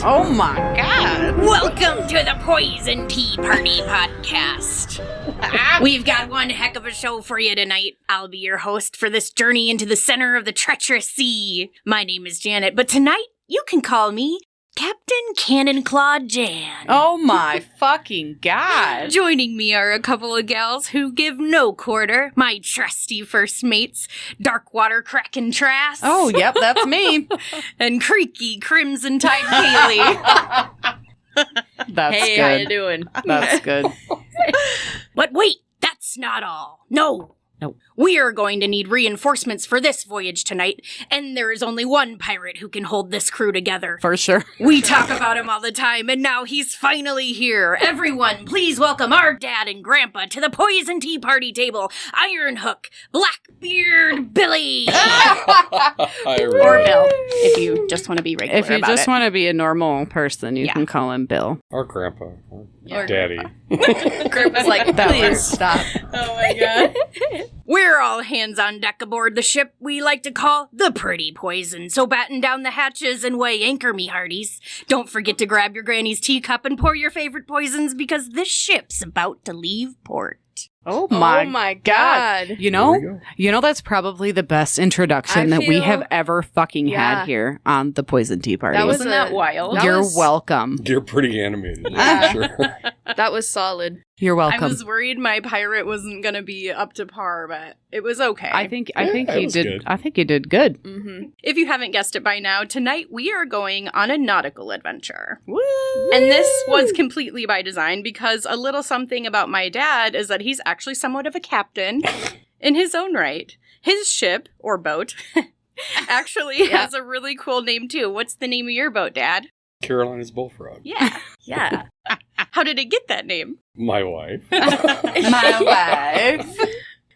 Oh my God! Welcome to the Poison Tea Party podcast. We've got one heck of a show for you tonight. I'll be your host for this journey into the center of the treacherous sea. My name is Janet, but tonight you can call me Captain Cannon Claw Jan. Oh my fucking God! Joining me are a couple of gals who give no quarter. My trusty first mates, Darkwater Kraken Trass. Oh, yep, that's me. And Creaky Crimson Tide Kaylee. That's hey, good. how you doing? That's good. But wait, that's not all. No. We are going to need reinforcements for this voyage tonight, and there is only one pirate who can hold this crew together. For sure. We talk about him all the time, and now he's finally here. Everyone, please welcome our dad and grandpa to the Poison Tea Party table. Iron Hook, Blackbeard Billy. Or Bill, if you just want to be regular If you about just it. want to be a normal person, you can call him Bill. Or Grandpa. Or Daddy. Grandpa's like, please stop. Oh my God. We're all hands on deck aboard the ship we like to call the Pretty Poison, so batten down the hatches and weigh anchor, me hearties. Don't forget to grab your granny's teacup and pour your favorite poisons, because this ship's about to leave port. Oh my, God. You know that's probably the best introduction that we have ever fucking had here on the Poison Tea Party. Wasn't that wild? You're welcome. You're pretty animated, that's for sure. That was solid. You're welcome. I was worried my pirate wasn't going to be up to par, but it was okay. I think it you was did. good. I think you did good. Mm-hmm. If you haven't guessed it by now, tonight we are going on a nautical adventure. Woo! And this was completely by design, because a little something about my dad is that he's actually somewhat of a captain in his own right. His ship, or boat, actually has a really cool name too. What's the name of your boat, Dad? Carolina's Bullfrog. Yeah. Yeah. How did it get that name? My wife. My wife.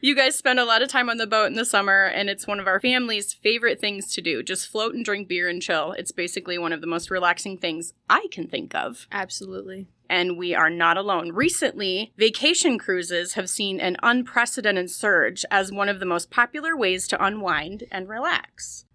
You guys spend a lot of time on the boat in the summer, and it's one of our family's favorite things to do. Just float and drink beer and chill. It's basically one of the most relaxing things I can think of. Absolutely. And we are not alone. Recently, vacation cruises have seen an unprecedented surge as one of the most popular ways to unwind and relax.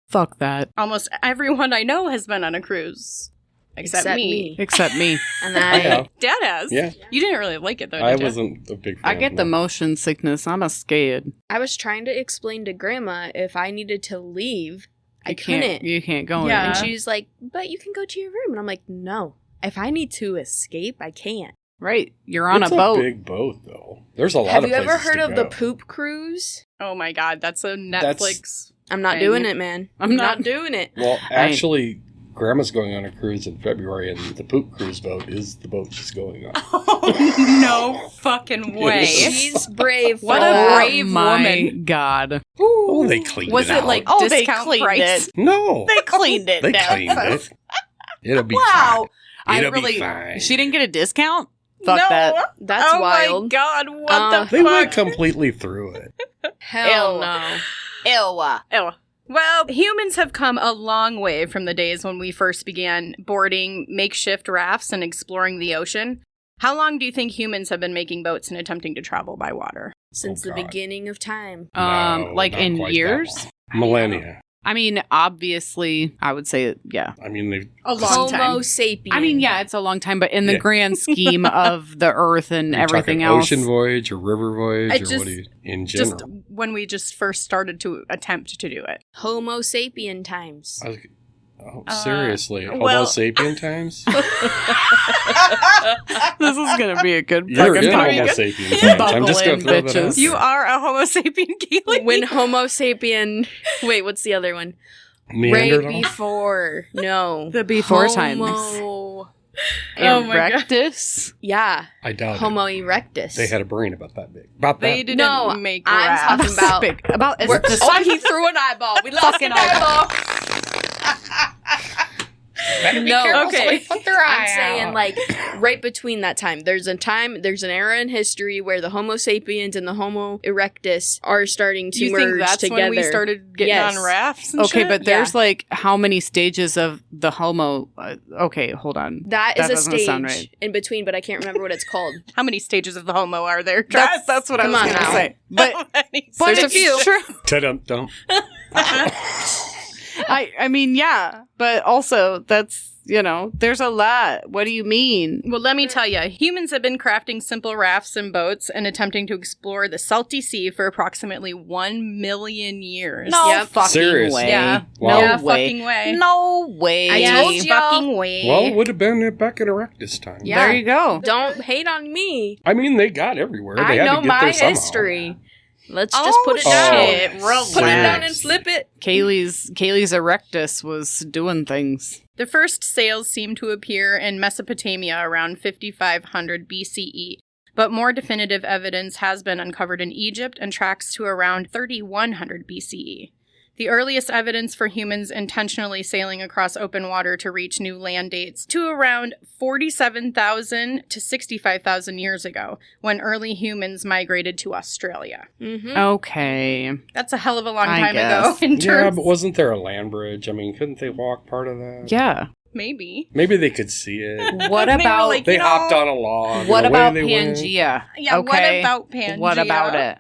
Fuck that. Almost everyone I know has been on a cruise. Except me. Except me. And Yeah. Dad has. Yeah. You didn't really like it, though, I did you? wasn't a big fan. I get the motion sickness. I'm a scared. I was trying to explain to Grandma if I needed to leave, I You can't- couldn't. You can't go in. Yeah. And she's like, but you can go to your room. And I'm like, no. If I need to escape, I can't. Right. You're on It's a boat. big boat, though. There's a lot Have of you ever places heard to of the go. poop cruise? Oh my God, that's a Netflix. I'm not Dang. doing it, man. I'm not not- doing it. Well, actually, Grandma's going on a cruise in February, and the poop cruise boat is the boat she's going on. Oh, no fucking way. She's brave. What for a that. brave my woman. God. Oh, they cleaned Was it it out. like Oh, they discount cleaned price? it. No. They cleaned it. They Dad. cleaned it. It'll be Wow. fine. It'll I really. be fine. She didn't get a discount? Fuck No. that. That's oh wild. my God, what the They went fuck? completely through it. Hell Ew. no. Ew. Oh. Well, humans have come a long way from the days when we first began boarding makeshift rafts and exploring the ocean. How long do you think humans have been making boats and attempting to travel by water? Since the God. beginning of time. No, Like not in quite that years? long. Millennia. I mean, obviously, I would say, yeah. I mean, they've A long time. Homo sapien. I mean, yeah, it's a long time, but in the Yeah. grand scheme of the Earth and you're everything talking else. ocean voyage or river voyage I or just- what do you, in Just general? when we just first started to attempt to do it. Homo sapien times. Seriously, Homo well- sapien times? This is going to be a good You're fucking in Homo podcast. sapien times. I'm just going to Buckle throw in, that out bitches. You there. are a Homo sapien, Kaylee. When Homo sapien. Wait, what's the other one? Right Neanderthal? before. No. The before times. Homo. Oh my God. Erectus? Yeah. I doubt Homo it. erectus. They had a brain about that big. About They that. didn't No, make I'm rafts. talking about. Big. About as We're- the oh, size he threw an eyeball. We lost fucking an eyeball. Better be No, careful, okay. somebody put their eye I'm saying, out. like, right between that time. There's an era in history where the Homo sapiens and the Homo erectus are starting to You merge think that's together. when we started getting Yes. on rafts and Okay, shit? but there's like how many stages of the Homo? Okay, hold on. That is a doesn't sound stage right. in between, but I can't remember what it's called. How many stages of the homo are there? That's what Come I on was going to now. say. But How many but stages? it's true. Ta-dum-dum. I mean, yeah, but also that's, there's a lot. What do you mean? Well, let me tell you, humans have been crafting simple rafts and boats and attempting to explore the salty sea for approximately 1 million years. No Yep. fucking Seriously? way. Yeah. Wow. Yeah, way. fucking way. No way. I Yeah, told you. fucking way. Well, it would have been back in Erectus time. Yeah. There you go. Don't hate on me. I mean, they got everywhere. They I had know to get my there somehow. history. Let's just put it Oh, down. shit. Relax. Put it down and flip it. Kaylee's erectus was doing things. The first sails seem to appear in Mesopotamia around 5500 BCE, but more definitive evidence has been uncovered in Egypt and tracks to around 3100 BCE. The earliest evidence for humans intentionally sailing across open water to reach new land dates to around 47,000 to 65,000 years ago, when early humans migrated to Australia. Mm-hmm. Okay. That's a hell of a long I time guess. ago in Yeah, terms. but wasn't there a land bridge? I mean, couldn't they walk part of that? Yeah. Maybe. Maybe they could see it. What They were about like, They you know, hopped on a log. what and away about they went. Pangea? Yeah, Okay. what about Pangea? What about it?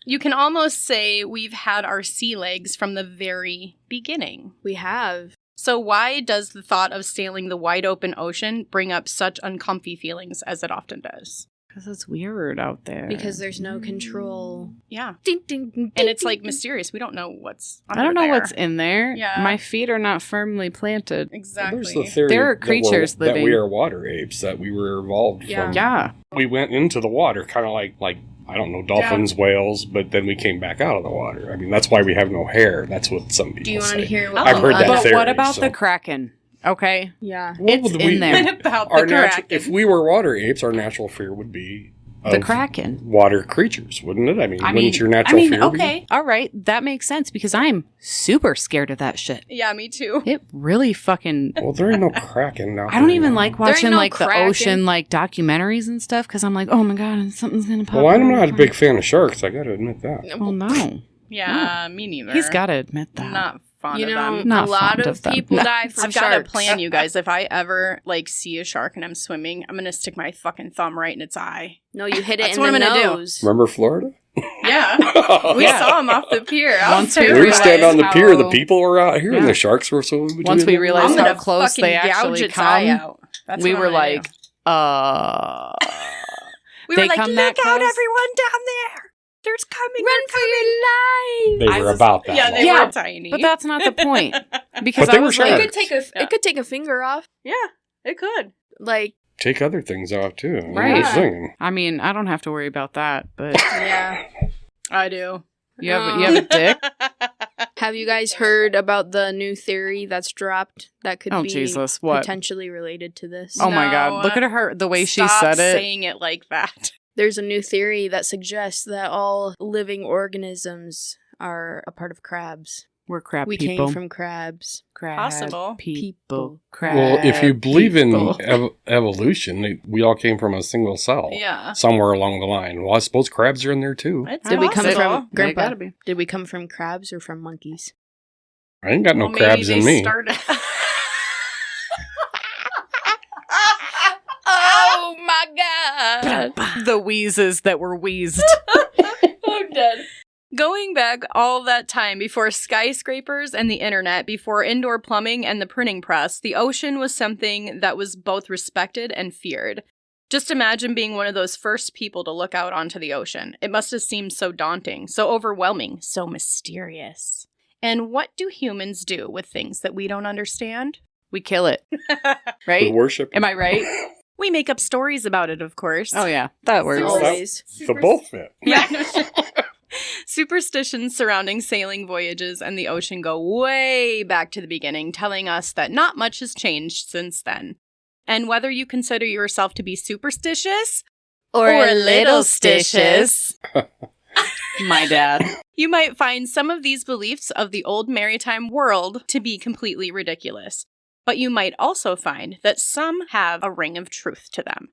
You can almost say we've had our sea legs from the very beginning. We have. So why does the thought of sailing the wide open ocean bring up such uncomfy feelings as it often does? Because it's weird out there. Because there's no control. Yeah. Ding, ding, ding, And it's ding, like ding. mysterious. We don't know what's I don't know under there. what's in there. Yeah. My feet are not firmly planted. Exactly. There's the theory There are that creatures that we living. are water apes, that we were evolved Yeah. from. Yeah. We went into the water, kind of like I don't know, dolphins, whales, but then we came back out of the water. I mean, that's why we have no hair. That's what some people Do you want say. to hear what I've heard that But theory, what about so- the Kraken? Okay. Yeah. Well, It's we- in there. What about Our the Kraken? if we were water apes, our natural fear would be The of Kraken. water creatures, wouldn't it? I mean, wouldn't your natural fear be? okay. All right. That makes sense because I'm super scared of that shit. Yeah, me too. It really fucking... Well, there ain't no Kraken now. I don't even like There ain't watching no like the Kraken. ocean like documentaries and stuff because I'm like, oh my god, something's gonna pop. Well, I'm up. not a big fan of sharks. I got to admit that. Well, no, Yeah, me neither. he's got to admit that. Not fond You of know, them. Not a lot fond of of them. people No. die from I've got a sharks. plan, you guys. If I ever see a shark and I'm swimming, I'm gonna stick my fucking thumb right in its eye. No, you hit it That's in what the I'm gonna do. nose. Remember Florida? Yeah, we Yeah. saw him off the pier. Once we We realized stand on the pier, the how- people were out here, and Yeah. the sharks were swimming between Once we them. realized I'm how gonna close fucking they gouge actually its eye come, out. That's we what were I'm gonna like, do. We they were like, come look that out, close? everyone down there! There's coming, Run for your life! They I were was- about that. Yeah, they long. Yeah, were tiny. but that's not the point because But they I were was sharks. like, It could take a Yeah. it could take a finger off. yeah, it could. Like, Take other things off, too. Right. Right. Singing. I mean, I don't have to worry about that, but yeah. I do. you have a dick. Have you guys heard about the new theory that's dropped that could Oh be Jesus, what? potentially related to this? Oh my No, god, look at her, the way she Stop said it. saying it like that. There's a new theory that suggests that all living organisms are a part of crabs. We're crab We people. came from crabs. crab Possible. people. Crab Well, if you believe in people. evolution, we all came from a single cell. Yeah. Somewhere along the line. Well, I suppose crabs are in there, too. It's Did we come possible. from They Grandpa? gotta be. Did we come from crabs or from monkeys? I ain't got no Well, crabs maybe in they me. started- Oh my god! the wheezes that were wheezed. I'm dead. Going back all that time before skyscrapers and the internet, before indoor plumbing and the printing press, the ocean was something that was both respected and feared. Just imagine being one of those first people to look out onto the ocean. It must have seemed so daunting, so overwhelming, so mysterious. And what do humans do with things that we don't understand? We kill it, We right? worship. Am I right? We make up stories about it, of course. Oh yeah, that works. Always. The both fit. Yeah. Superstitions surrounding sailing voyages and the ocean go way back to the beginning, telling us that not much has changed since then. And whether you consider yourself to be superstitious Or a little stitious, My dad. you might find some of these beliefs of the old maritime world to be completely ridiculous. But you might also find that some have a ring of truth to them.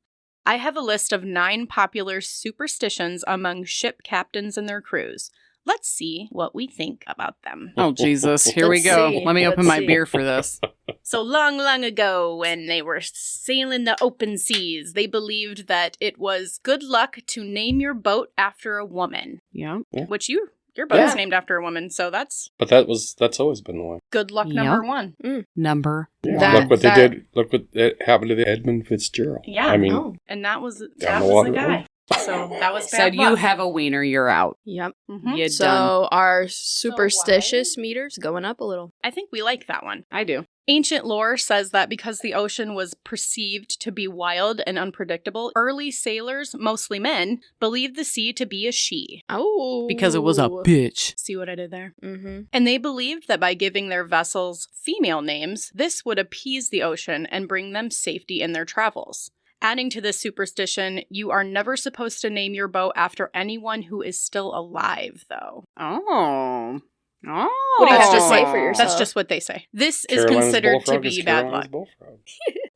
I have a list of 9 popular superstitions among ship captains and their crews. Let's see what we think about them. Oh, Jesus. Here we go. Let me open my beer for this. So long ago, when they were sailing the open seas, they believed that it was good luck to name your boat after a woman. Yeah. Which your boat's named after a woman, so that's... But that's always been the way. Good luck number 1. Number Yeah. Look what they did. Look what happened to the Edmund Fitzgerald. Yeah. I mean... And that was the Oh. guy. So that was bad said luck. you have a wiener, you're out. Yep. Mhm. You're So done. our superstitious meter's going up a little. I think we like that one. I do. Ancient lore says that because the ocean was perceived to be wild and unpredictable, early sailors, mostly men, believed the sea to be a she. Oh. Because it was a bitch. See what I did there? Mm-hmm. And they believed that by giving their vessels female names, this would appease the ocean and bring them safety in their travels. Adding to this superstition, you are never supposed to name your boat after anyone who is still alive, though. Oh. Oh. What do you That's have to just say what- for yourself? That's just what they say. This Carolina's is considered to bullfrog be is bad Carolina's luck. bullfrog.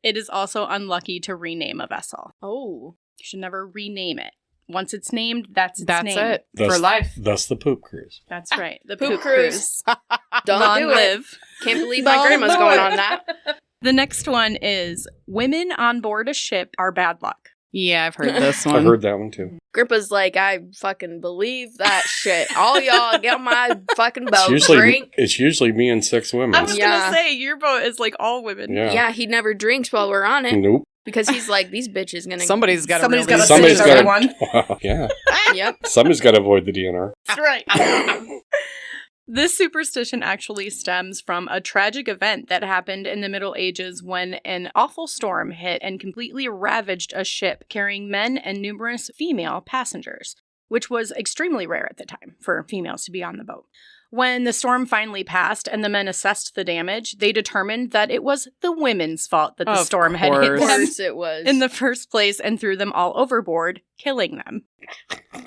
It is also unlucky to rename a vessel. Oh. You should never rename it. Once it's named, that's its That's name. it. Thus- For life. Thus the poop cruise. That's right. The Poop poop cruise. cruise. Don't Long do it. live. Can't believe my Long grandma's live. going on that. The next one is women on board a ship are bad luck. Yeah, I've heard this one. I've heard that one too. Grandpa's like, I fucking believe that shit. All y'all get on my fucking boat. It's Drink. usually me and 6 women. I was Yeah. gonna say your boat is like all women. Yeah. Yeah, he never drinks while we're on it. Nope. Because he's like, these bitches gonna... Somebody's got to Somebody's really gotta Somebody's save got everyone. to. Yeah. Yep. Somebody's got to avoid the DNR. That's right. This superstition actually stems from a tragic event that happened in the Middle Ages when an awful storm hit and completely ravaged a ship carrying men and numerous female passengers, which was extremely rare at the time for females to be on the boat. When the storm finally passed and the men assessed the damage, they determined that it was the women's fault that the Of storm had hit course. Of them course it was. in the first place and threw them all overboard, killing them.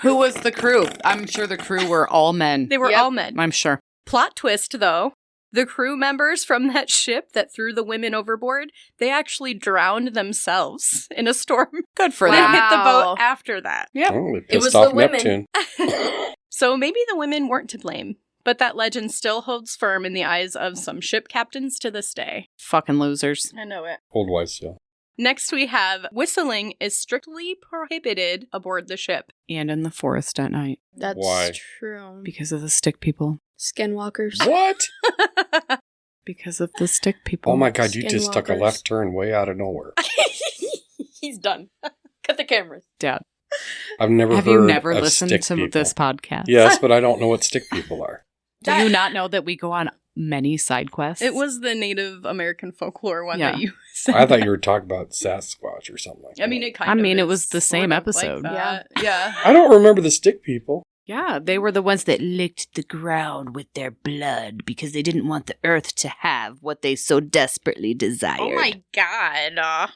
Who was the crew? I'm sure the crew were all men. They were Yep. all men. I'm sure. Plot twist, though. The crew members from that ship that threw the women overboard, they actually drowned themselves in a storm. Good for And them. hit the Wow. boat after that. Yep. Oh, they It pissed was off the women. Neptune. So maybe the women weren't to blame, but that legend still holds firm in the eyes of some ship captains to this day. Fucking losers. I know it. Old wives' tale. Next, we have whistling is strictly prohibited aboard the ship. And in the forest at night. That's Why? true. Because of the stick people. Skinwalkers. What? Because of the stick people. Oh my god, you just took a Skinwalkers. left turn way out of nowhere. He's done. Cut the cameras. Dad. I've never Have heard you never of listened stick to people. this podcast? Yes, but I don't know what stick people are. Do you not know that we go on many side quests? It was the Native American folklore one Yeah. that you said. I thought you were talking about Sasquatch or something like that. I mean, it kind I of mean, it is was the sort same of episode. Like that. Yeah. I don't remember the stick people. Yeah, they were the ones that licked the ground with their blood because they didn't want the earth to have what they so desperately desired. Oh my god.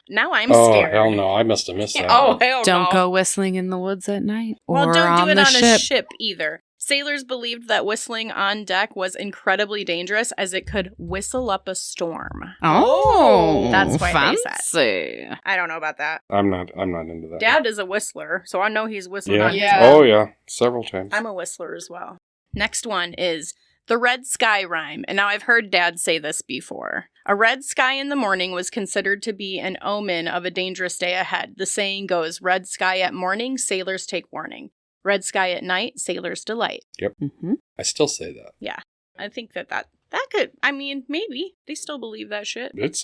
Now I'm Oh, scared. hell no. I must have missed that. Oh, one. hell Don't no. go whistling in the woods at night or Well, don't on do it the on ship. a ship either. Sailors believed that whistling on deck was incredibly dangerous as it could whistle up a storm. Oh, That's why they fancy. I don't know about that. I'm not into that. Dad is a whistler, so I know he's whistling Yeah. on his Yeah. boat. Oh, yeah. Several times. I'm a whistler as well. Next one is the red sky rhyme. And now I've heard Dad say this before. A red sky in the morning was considered to be an omen of a dangerous day ahead. The saying goes, red sky at morning, sailors take warning. Red sky at night, sailors delight. Mm-hmm. I still say that. I think that could, I mean, maybe. They still believe that shit. It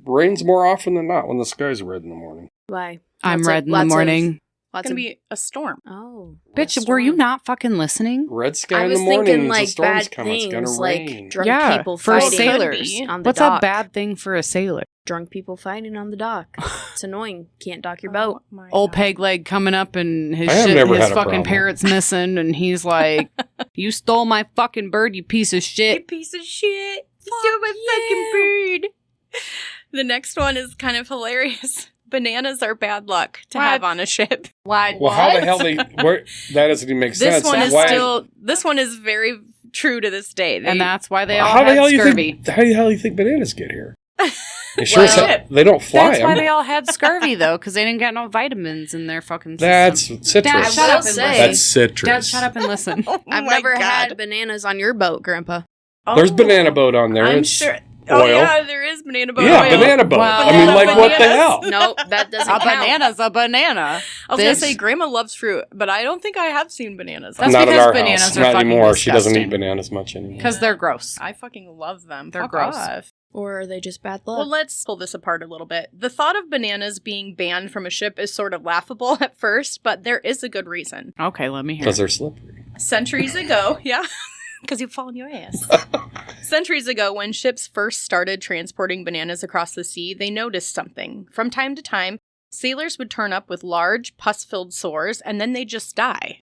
rains more often than not when the sky's red in the morning. Why? I'm Lots red of- in the lots of- morning. It's Lots going of... to be a storm. Oh. Bitch, were you not fucking listening? Red sky I in was the morning thinking the like storm's bad coming. It's things, gonna like rain. drunk Yeah, people for fighting sailors. on the What's dock. a bad thing for a sailor? Drunk people fighting on the dock. It's annoying. Can't dock your boat. Oh my Old God. peg leg coming up and his I have shit, never his had a fucking problem. parrot's missing, and he's like, "You stole my fucking bird, you piece of You shit." piece of shit. You stole my fucking bird. The next one is kind of hilarious. Bananas are bad luck to What? have on a ship. Why? Well, how the hell that doesn't even make sense. This one is very true to this day. And that's why they all how the had hell scurvy. how the hell you think bananas get here? They sure as hell- they don't fly That's why them. they all had scurvy, though, because they didn't get no vitamins in their fucking system. That's Dad, citrus. shut I up will and say- listen. That's citrus. Dad, shut up and listen. I've my never God. had bananas on your boat, Grandpa. There's Oh, banana boat on there. I'm It's sure. oil. Oh yeah, there is banana boat. Yeah, oil. banana boat. Well, I mean, banana like, what the bananas. hell? No, that doesn't A count. banana's a banana. I was gonna This- say Grandma loves fruit, but I don't think I have seen bananas. That's Not at because our bananas house. are Not fucking anymore. She doesn't disgusting. eat bananas much anymore. Because they're gross. I fucking love them. They're Fuck gross. off. Or are they just bad luck? Well, let's pull this apart a little bit. The thought of bananas being banned from a ship is sort of laughable at first, but there is a good reason. Okay, let me hear. Because they're slippery. Centuries ago, yeah, because you fall on your ass. Centuries ago, when ships first started transporting bananas across the sea, they noticed something. From time to time, sailors would turn up with large, pus-filled sores, and then they'd just die.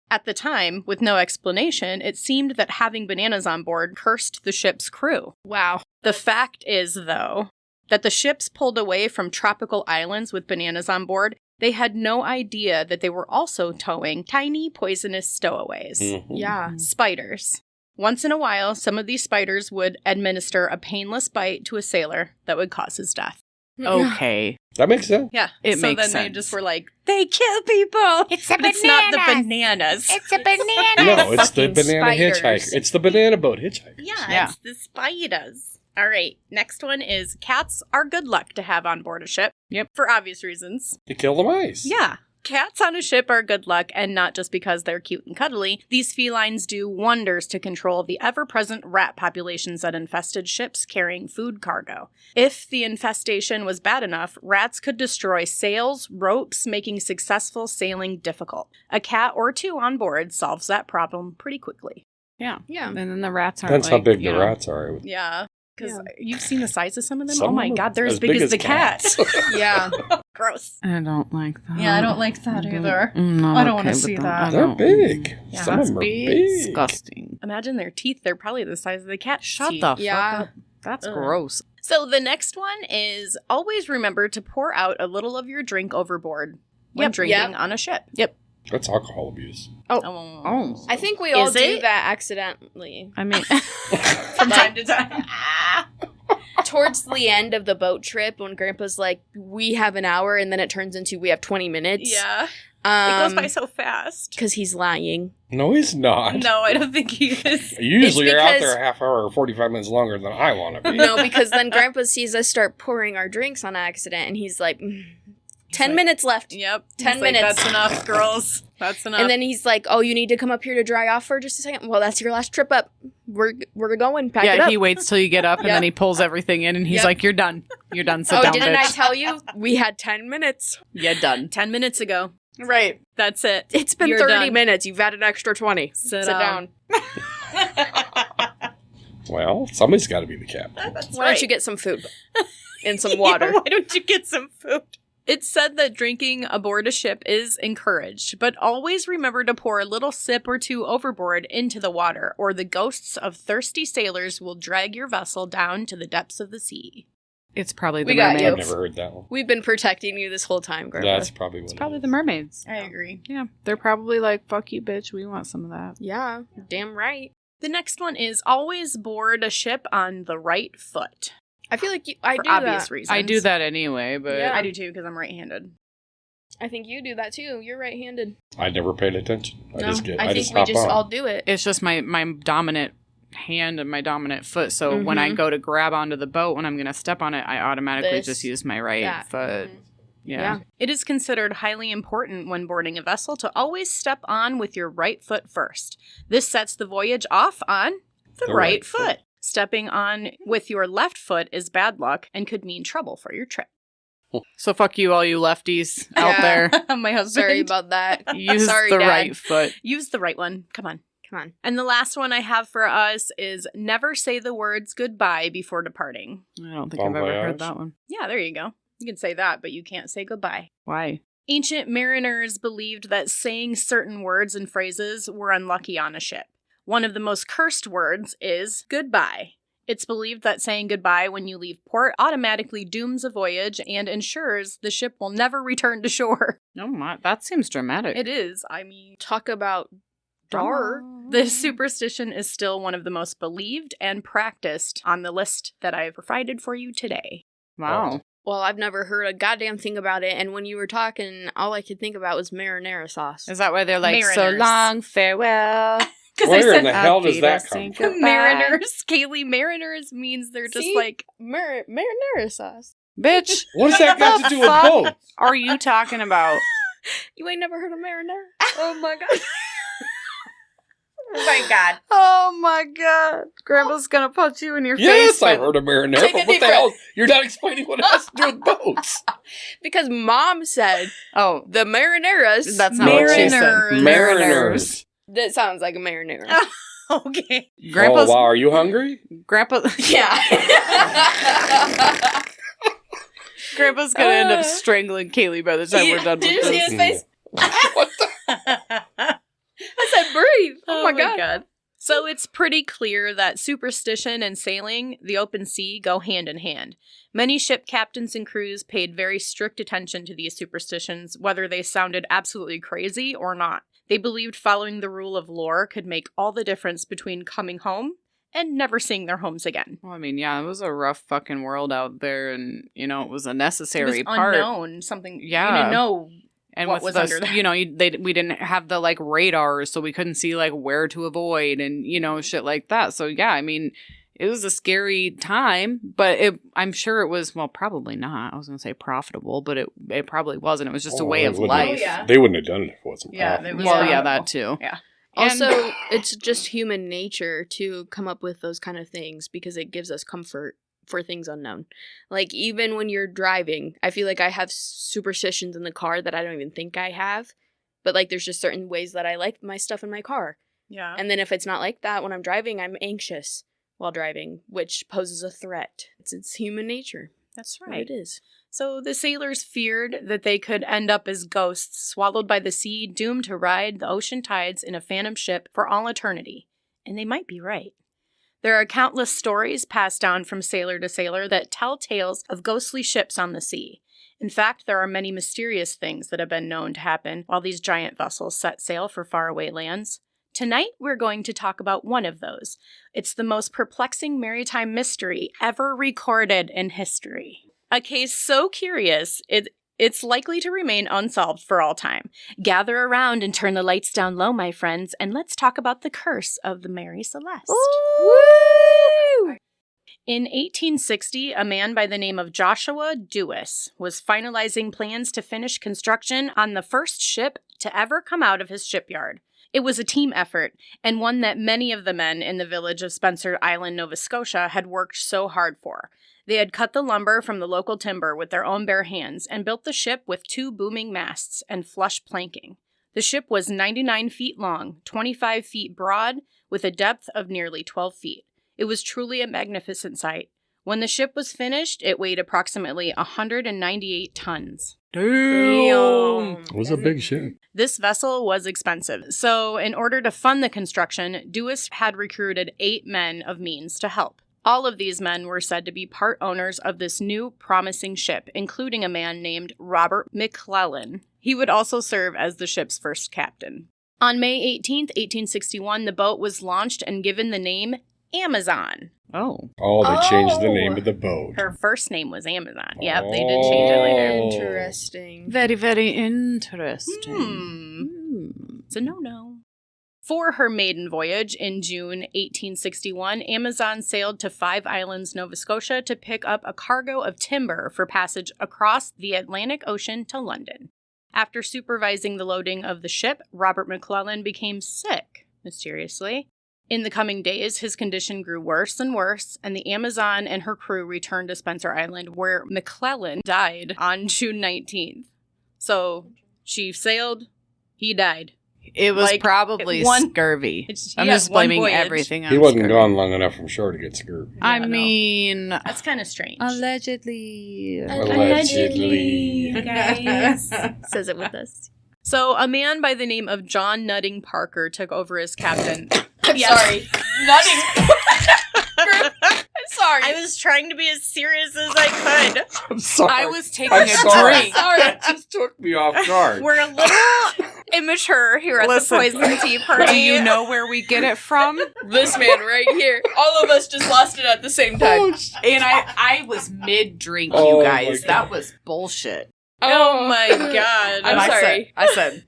At the time, with no explanation, it seemed that having bananas on board cursed the ship's crew. Wow. The fact is, though, that the ships pulled away from tropical islands with bananas on board. They had no idea that they were also towing tiny poisonous stowaways. Mhm. Yeah. Spiders. Once in a while, some of these spiders would administer a painless bite to a sailor that would cause his death. Okay. That makes sense. Yeah. It so makes then they sense. just were like, they kill people. It's the But it's not the bananas. bananas. It's the banana. No, it's the Fucking banana spiders. hitchhiker. It's the banana boat hitchhiker. Yeah, it's the spiders. All right, next one is cats are good luck to have on board a ship. Yep. For obvious reasons. You kill the mice. Yeah. Cats on a ship are good luck, and not just because they're cute and cuddly. These felines do wonders to control the ever-present rat populations that infested ships carrying food cargo. If the infestation was bad enough, rats could destroy sails, ropes, making successful sailing difficult. A cat or two on board solves that problem pretty quickly. Yeah. Yeah. And then the rats aren't Depends how like, big you the know. rats are. Yeah. Because Yeah. you've seen the size of some of them? Some Oh my of them god, they're as big as the cat. Yeah. Gross. I don't like that. Yeah, I don't like that I don't- either. I'm not I don't wanna okay with see that. that. I They're don't- big. Yeah. Some of them are big. Disgusting. Imagine their teeth. They're probably the size of the cat's Shut teeth. the Yeah. fuck up. That's Ugh. gross. So the next one is always remember to pour out a little of your drink overboard when Yep. drinking on a ship. Yep. That's alcohol abuse. Oh. I think we all Is do it? that accidentally. I mean, From time to time. Towards the end of the boat trip, when Grandpa's like, we have an hour, and then it turns into we have 20 minutes. Yeah. It goes by so fast. Because he's lying. No, he's not. No, I don't think he is. Usually It's you're out because- there a half hour or 45 minutes longer than I want to be. No, because then Grandpa sees us start pouring our drinks on accident, and he's like, 10 like- minutes left. Yep. 10 He's like, minutes. That's enough, girls. That's enough. And then he's like, oh, you need to come up here to dry off for just a second? Well, that's your last trip up. We're going. Pack it yeah, up. he waits till you get up and Yep. then he pulls everything in and he's Yep. like, you're done. You're done. Sit Oh, down, didn't I bitch. tell you? We had 10 minutes. You're done. 10 minutes ago. Right. That's it. It's been You're 30 done. minutes. You've had an extra 20. Sit down. Well, somebody's got to be the captain. That's Why don't you get some food and some water? Yeah, why don't you get some food? It's said that drinking aboard a ship is encouraged, but always remember to pour a little sip or two overboard into the water, or the ghosts of thirsty sailors will drag your vessel down to the depths of the sea. It's probably the We got mermaids. you. I've never heard that one. We've been protecting you this whole time, Grandpa. That's probably what It's it probably is. the mermaids. I agree. Yeah. They're probably like, fuck you, bitch. We want some of that. Yeah, damn right. The next one is always board a ship on the right foot. I feel like I for do obvious that. reasons. I do that anyway, but Yeah. I do too, because I'm right-handed. I think you do that too. You're right-handed. I never paid attention. I No, just I think just we hop just on. all do it. it's just my dominant hand and my dominant foot. So when I Mhm. go to grab onto the boat, when I'm going to step on it, I automatically This, just use my right that. foot. Mhm. Yeah. It is considered highly important when boarding a vessel to always step on with your right foot first. This sets the voyage off on the The right right foot. foot. Stepping on with your left foot is bad luck and could mean trouble for your trip. So fuck you, all you lefties out Yeah. there. My husband. Sorry about that. Use Sorry, the Dad. right foot. Use the right one. Come on. Come on. And the last one I have for us is never say the words goodbye before departing. I don't think Bon I've ever voyage. heard that one. Yeah, there you go. You can say that, but you can't say goodbye. Why? Ancient mariners believed that saying certain words and phrases were unlucky on a ship. One of the most cursed words is goodbye. It's believed that saying goodbye when you leave port automatically dooms a voyage and ensures the ship will never return to shore. Oh my, that seems dramatic. It is. I mean, Talk about dar. This superstition is still one of the most believed and practiced on the list that I've provided for you today. Wow. Well, I've never heard a goddamn thing about it, and when you were talking, all I could think about was marinara sauce. Is that why they're like, so Mariners. long, farewell? Where in the hell does that come from? Mariners. Kaylee, mariners means they're just See? like... Marinara sauce. Bitch, What does that got to do with fuck boats? are you talking about? You ain't never heard of marinara? Oh my god. Oh my god. Oh my god. Grandpa's gonna punch you in your Yes, face. I've heard of marinara, Take a but what deep the hell? You're not explaining what it has to do with boats. Because Mom said Oh, the marinaras. that's not what she said. Mariners. Mariners. That sounds like a marinara. Okay. Grandpa's, Oh, wow. Are you hungry? Grandpa, Yeah. Grandpa's gonna end up strangling Kaylee by the time we're done with Did you see this. his face? What the? I said breathe. Oh, my god. So it's pretty clear that superstition and sailing the open sea go hand in hand. Many ship captains and crews paid very strict attention to these superstitions, whether they sounded absolutely crazy or not. They believed following the rule of lore could make all the difference between coming home and never seeing their homes again. Well, I mean, yeah, it was a rough fucking world out there, and, you know, it was a necessary It was part. unknown, something Yeah. you didn't know. And what with was the, under there. you know, we didn't have the, like, radars, so we couldn't see, like, where to avoid and, you know, shit like that. So, yeah, I mean, it was a scary time, but I'm sure it was, well, probably not. I was going to say profitable, but it probably wasn't. It was just a way of life. Oh, yeah. They wouldn't have done it if it wasn't Yeah, profitable. it was Well, yeah, horrible. that too. Yeah. And- Also, it's just human nature to come up with those kind of things because it gives us comfort for things unknown. Like, even when you're driving, I feel like I have superstitions in the car that I don't even think I have. But, like, there's just certain ways that I like my stuff in my car. Yeah. And then if it's not like that when I'm driving, I'm anxious while driving, which poses a threat. It's human nature. That's What right. it is. So the sailors feared that they could end up as ghosts, swallowed by the sea, doomed to ride the ocean tides in a phantom ship for all eternity. And they might be right. There are countless stories passed down from sailor to sailor that tell tales of ghostly ships on the sea. In fact, there are many mysterious things that have been known to happen while these giant vessels set sail for faraway lands. Tonight, we're going to talk about one of those. It's the most perplexing maritime mystery ever recorded in history. A case so curious, it's likely to remain unsolved for all time. Gather around and turn the lights down low, my friends, and let's talk about the curse of the Mary Celeste. Woo! In 1860, a man by the name of Joshua Dewis was finalizing plans to finish construction on the first ship to ever come out of his shipyard. It was a team effort, and one that many of the men in the village of Spencer Island, Nova Scotia, had worked so hard for. They had cut the lumber from the local timber with their own bare hands and built the ship with 2 booming masts and flush planking. The ship was 99 feet long, 25 feet broad, with a depth of nearly 12 feet. It was truly a magnificent sight. When the ship was finished, it weighed approximately 198 tons. Damn. It was a big ship. This vessel was expensive, so in order to fund the construction, Dewis had recruited 8 men of means to help. All of these men were said to be part owners of this new, promising ship, including a man named Robert McClellan. He would also serve as the ship's first captain. On May 18th, 1861, the boat was launched and given the name Amazon. Oh. Oh, they changed the name of the boat. Her first name was Amazon. Yep, they did change it later. Oh. Interesting. Very, very interesting. It's a no-no. For her maiden voyage in June 1861, Amazon sailed to 5 Islands, Nova Scotia to pick up a cargo of timber for passage across the Atlantic Ocean to London. After supervising the loading of the ship, Robert McClellan became sick, mysteriously. In the coming days, his condition grew worse and worse, and the Amazon and her crew returned to Spencer Island, where McClellan died on June 19th. So, she sailed, he died. It was Like, probably one- scurvy. It's- I'm yeah, just one blaming voyage. everything on He wasn't scurvy. gone long enough from shore to get scurvy. I Yeah, no. mean, That's kind of strange. allegedly. Allegedly. Guys. Says it with us. So, a man by the name of John Nutting Parker took over as captain. I'm Yes. sorry. Nutting. I'm sorry. I was trying to be as serious as I could. I'm sorry. I was taking I'm a sorry. drink. That just took me off guard. We're a little immature here at Listen, the Poison Tea Party. Do you know where we get it from? This man right here. All of us just lost it at the same time. And I was mid-drink, Oh you my guys. God. That was bullshit. Oh my god. And I'm sorry. I said,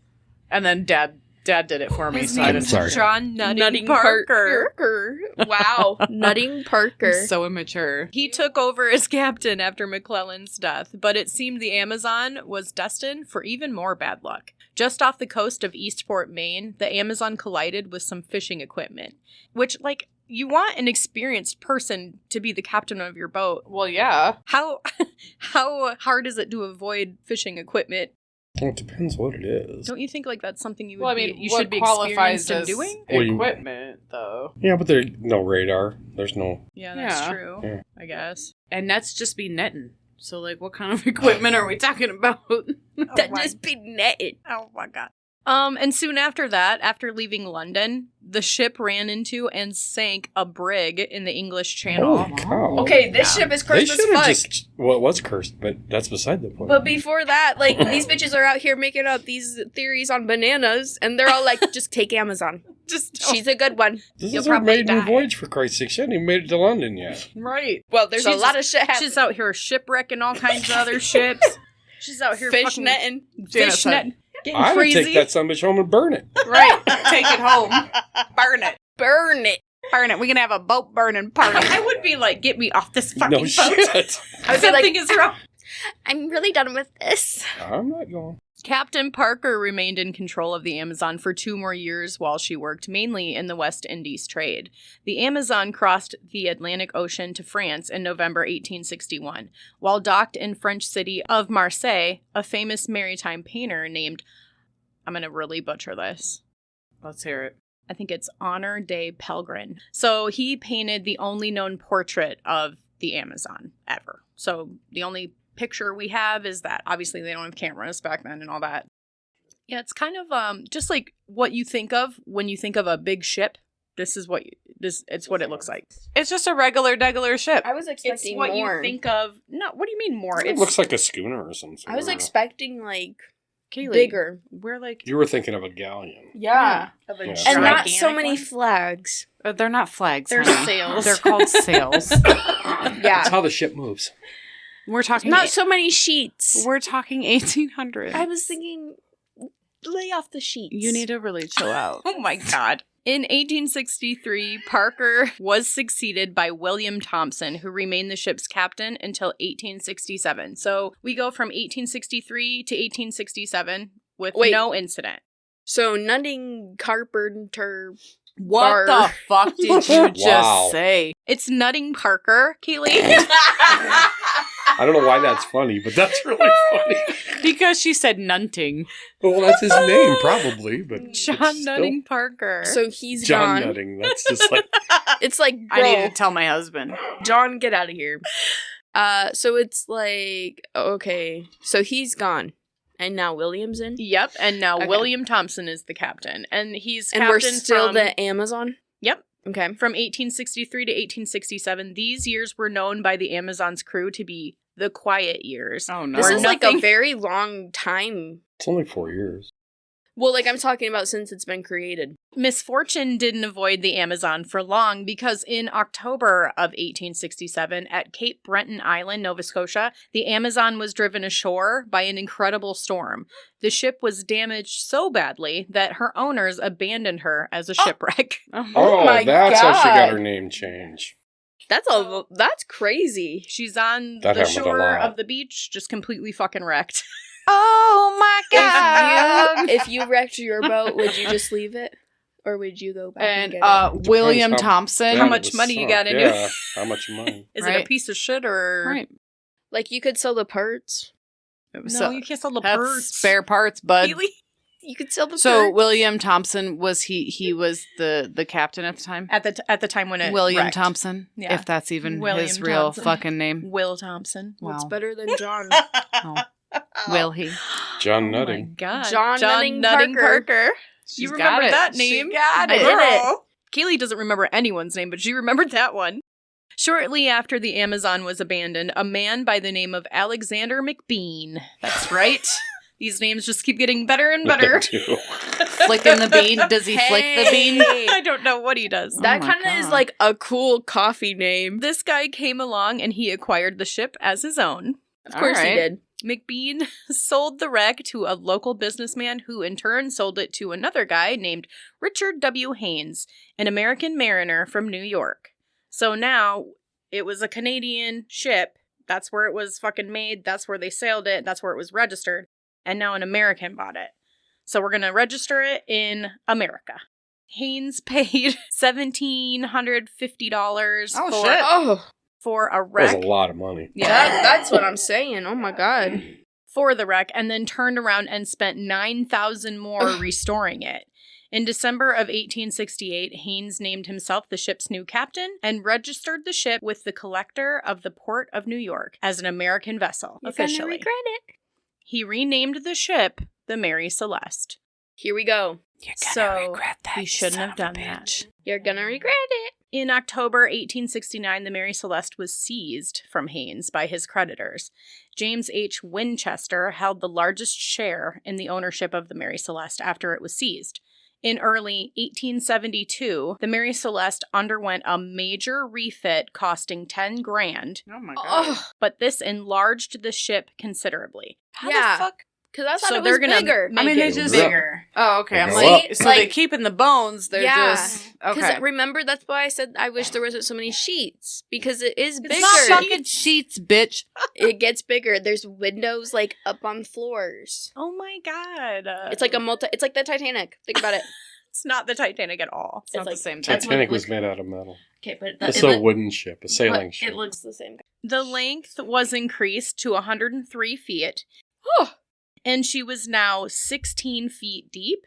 and then Dad did it for me. His So I name didn't. is Sorry. John Nutting Parker. Parker. Wow. Nutting Parker. So immature. He took over as captain after McClellan's death, but it seemed the Amazon was destined for even more bad luck. Just off the coast of Eastport, Maine, the Amazon collided with some fishing equipment, which, like, you want an experienced person to be the captain of your boat. Well, yeah. How hard is it to avoid fishing equipment? Well, it depends what it is. Don't you think like that's something you would Well, I mean, be, you what should be qualifies experienced in as doing? Well, you- equipment, though. Yeah, but there's no radar. There's no. Yeah, that's Yeah. true. Yeah. I guess. And that's just be netting. So, like, what kind of equipment are we talking about? That just be netted. Oh my god. And soon after that, after leaving London, the ship ran into and sank a brig in the English Channel. Holy cow. Okay, this ship is They cursed as should have fuck. just. Well, it was cursed, but that's beside the point. But before that, like, these bitches are out here making up these theories on bananas, and they're all like, just take Amazon. Just She's a good one. this you'll is her probably maiden die. voyage, for Christ's sake. She hasn't even made it to London yet. Right. Well, there's She's a lot of shit happening. She's out here shipwrecking all kinds of other ships. She's out here Fish fucking netting. fish net, getting I would crazy. take that son of a bitch home and burn it. Right. Take it home. Burn it. Burn it. Burn it. We can have a boat burning party. I would be like, get me off this fucking No boat. shit. I would be like, Something is wrong. I'm really done with this. I'm not going. Captain Parker remained in control of the Amazon for 2 more years while she worked mainly in the West Indies trade. The Amazon crossed the Atlantic Ocean to France in November 1861. While docked in French city of Marseille, a famous maritime painter named, I'm going to really butcher this, Let's hear it. I think it's Honor de Pellegrin. So he painted the only known portrait of the Amazon ever. So the only picture we have is that. Obviously they don't have cameras back then and all that. Yeah, it's kind of just like what you think of when you think of a big ship. This is what it's what it looks like. It's just a regular ship. I was It's expecting what more. you think of. No, what do you mean more? It looks like a schooner or something. I was expecting, like, Kaylee, bigger. We're like, You were thinking of a galleon. Yeah. of a Yeah. And not gigantic so many one. flags. they're not flags. They're honey. sails. They're called sails. That's Yeah. how the ship moves. We're talking. Not so many sheets. We're talking 1800s. I was thinking, lay off the sheets. You need to really chill out. Oh my god. In 1863, Parker was succeeded by William Thompson, who remained the ship's captain until 1867. So we go from 1863 to 1867 with Wait. no incident. So, Nutting Carpenter. What Bar. the fuck did you just Wow. say? It's Nutting Parker, Kaylee. I don't know why that's funny, but that's really funny. Because she said nunting. Well, that's his name, probably. But John it's still Nutting Parker. So, he's John gone. Nutting. That's just like It's like, I bro, need to tell my husband. John, get out of here. So it's like, okay, so he's gone. And now William's in? Yep, and now Okay. William Thompson is the captain. And he's And captain we're still from, the Amazon? Yep. Okay. From 1863 to 1867, these years were known by the Amazon's crew to be the quiet years. Oh no. This Or is like a nothing- very long time. it's only 4 years. Well, like I'm talking about since it's been created. Misfortune didn't avoid the Amazon for long because in October of 1867 at Cape Breton Island, Nova Scotia, the Amazon was driven ashore by an incredible storm. The ship was damaged so badly that her owners abandoned her as a shipwreck. Oh, my that's how she got God. her name changed. That's crazy. She's on That the happened a shore lot. of the beach, just completely fucking wrecked. Oh my If you wrecked your boat, would you just leave it? Or would you go back and And get Depends William how Thompson. How bad much it was money you sunk. got into it? Yeah, how much money? Is it Right. a piece of shit or... Right. it? Like you could sell the parts. No, you can't sell the That's parts. spare parts, bud. Really? You could sell the So parts. William Thompson was he was the captain at the time? At the time when it William wrecked. Thompson, Yeah. if that's even William his real Thompson. fucking name. Will Thompson. What's Wow. better than John? Oh. Will he? John Oh my Nutting. god. John Nutting Parker. Parker. She's You got remember it. that She name? got I it. did it. Girl. Kaylee doesn't remember anyone's name, but she remembered that one. Shortly after the Amazon was abandoned, a man by the name of Alexander McBean. That's right. These names just keep getting better and better. Flicking the bean. Does he flick the bean? I don't know what he does. That Oh my kind of is God. like a cool coffee name. This guy came along and he acquired the ship as his own. Of course he Alright. did. McBean sold the wreck to a local businessman who in turn sold it to another guy named Richard W. Haynes, an American mariner from New York. So now it was a Canadian ship. That's where it was fucking made. That's where they sailed it. That's where it was registered. And now an American bought it. So we're going to register it in America. Haynes paid $1,750 Oh, shit. Oh, for a That was wreck. a lot of money. that's what I'm saying. Oh my God. For the wreck, and then turned around and spent $9,000 more restoring it. In December of 1868, Haynes named himself the ship's new captain and registered the ship with the collector of the Port of New York as an American vessel, officially. it. He renamed the ship the Mary Celeste. Here we go. You're So, he shouldn't have done that. You're gonna regret it. In October 1869, the Mary Celeste was seized from Haynes by his creditors. James H. Winchester held the largest share in the ownership of the Mary Celeste after it was seized. In early 1872, the Mary Celeste underwent a major refit costing $10,000, Oh my God. Oh, but this enlarged the ship considerably. How Yeah. the fuck? because I thought So it they're was gonna bigger. make I mean, they it just- bigger. Oh, okay. I'm Go like, up. so Like- they keep in the bones. They're Yeah. just Because okay. remember, that's why I said I wish there wasn't so many sheets. Because it is bigger. It's not fucking sheets, bitch. It gets bigger. There's windows like up on floors. Oh my god. It's like it's like the Titanic. Think about it. It's not the Titanic at all. It's not like- the same That's thing. Titanic what- was made out of metal. Okay, but It's a wooden ship, a sailing ship. It looks It's the same. The length was increased to 103 feet, Oh, and she was now 16 feet deep.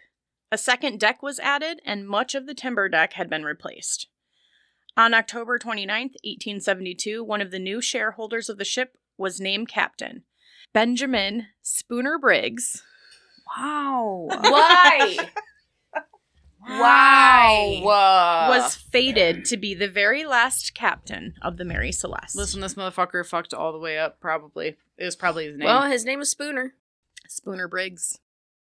A second deck was added, and much of the timber deck had been replaced. On October 29th, 1872, one of the new shareholders of the ship was named Captain Benjamin Spooner Briggs. Wow. why? Wow. Was fated to be the very last captain of the Mary Celeste. Listen, this motherfucker fucked all the way up. Probably it was probably his name. Well, his name was Spooner. Spooner Briggs.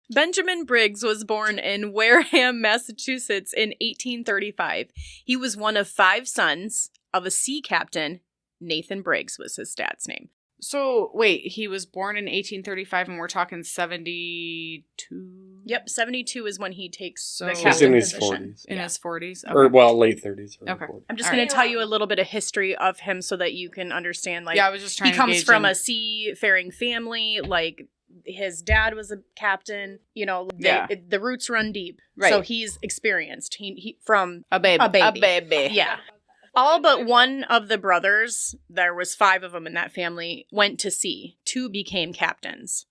Benjamin Briggs was born in Wareham, Massachusetts in 1835. He was one of 5 sons of a sea captain. Nathan Briggs was his dad's name. So wait, he was born in 1835, and we're talking 72. Yep, 72 is when he takes So- the He's captain in his position. 40s. In Yeah. his 40s. Or, well, late 30s. early Okay. 40s. I'm just All going to tell you a little bit of history of him so that you can understand, like, yeah, I was just trying. he comes to gauge from in- a seafaring family, like, his dad was a captain, you know, Yeah. the roots run deep. Right. So he's experienced. He from a baby. a baby. A baby. Yeah. All but one of the brothers, there was 5 of them in that family, went to sea. 2 became captains.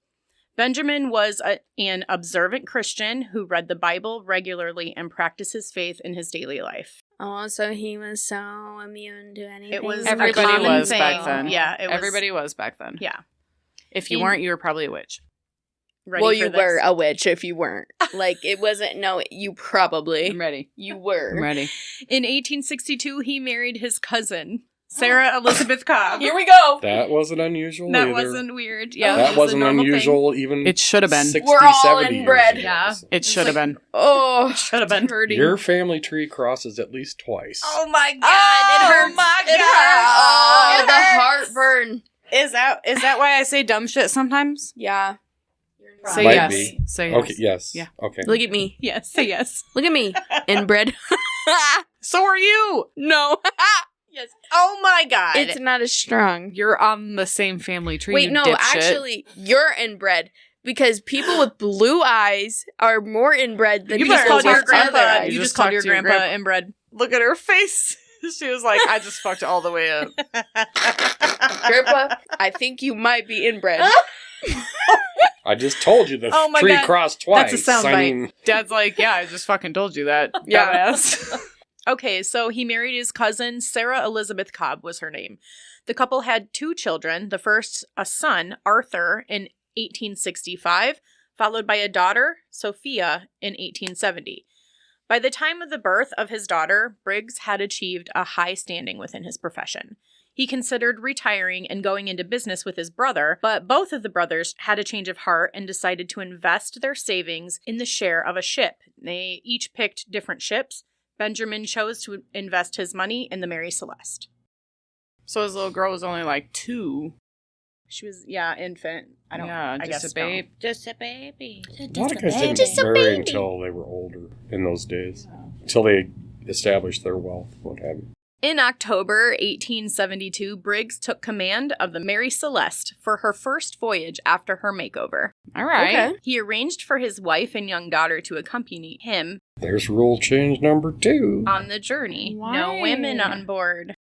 Benjamin was an observant Christian who read the Bible regularly and practiced his faith in his daily life. Oh, so he was so immune to anything. It was Everybody a common was thing. back then. Yeah, it was, Everybody was back then. Yeah. If you In- weren't, you were probably a witch. Ready Well, for you this? were a witch if you weren't. Like, it wasn't, no, you probably. I'm ready. You I'm were. ready. In 1862, he married his cousin, Sarah Elizabeth Cobb. Here we go. That wasn't unusual That either. wasn't weird. Yeah, that was a wasn't normal thing. unusual even It should have been. 60, We're all 70 inbred. years ago. Yeah. It should have been. Oh, Should have been. hurting. Your family tree crosses at least twice. Oh my god! Oh, it hurts. my It God. hurts. Oh, the heartburn. Is that why I say dumb shit sometimes? Yeah. Say Might yes. be. Say yes. Okay, yes. Yeah. Okay. Look at me. Yes, say yes. Look at me. Inbred. So are you. No. Yes. Oh my god! It's not as strong. You're on the same family tree. Wait, you no, dipshit. actually, you're inbred. Because people with blue eyes are more inbred than you people just called your with other grandpa. eyes. You You just just called talked your to your grandpa grandpa. inbred. Look at her face. She was like, I just fucked all the way up. Grandpa, I think you might be inbred. I just told you the Oh my tree God. crossed twice. That's a soundbite. I mean, Dad's like, yeah, I just fucking told you that. Yeah. Dumbass. Okay, so he married his cousin, Sarah Elizabeth Cobb was her name. The couple had 2 children. The first, a son, Arthur, in 1865, followed by a daughter, Sophia, in 1870. By the time of the birth of his daughter, Briggs had achieved a high standing within his profession. He considered retiring and going into business with his brother, but both of the brothers had a change of heart and decided to invest their savings in the share of a ship. They each picked different ships. Benjamin chose to invest his money in the Mary Celeste. So his little girl was only like 2. She was, infant. Yeah, I just guess a babe. Just a baby. A lot of guys didn't marry until they were older in those days. Until they established their wealth, what have you. In October 1872, Briggs took command of the Mary Celeste for her first voyage after her makeover. All right. Okay. He arranged for his wife and young daughter to accompany him There's rule change number 2. on the journey. Why? No women on board.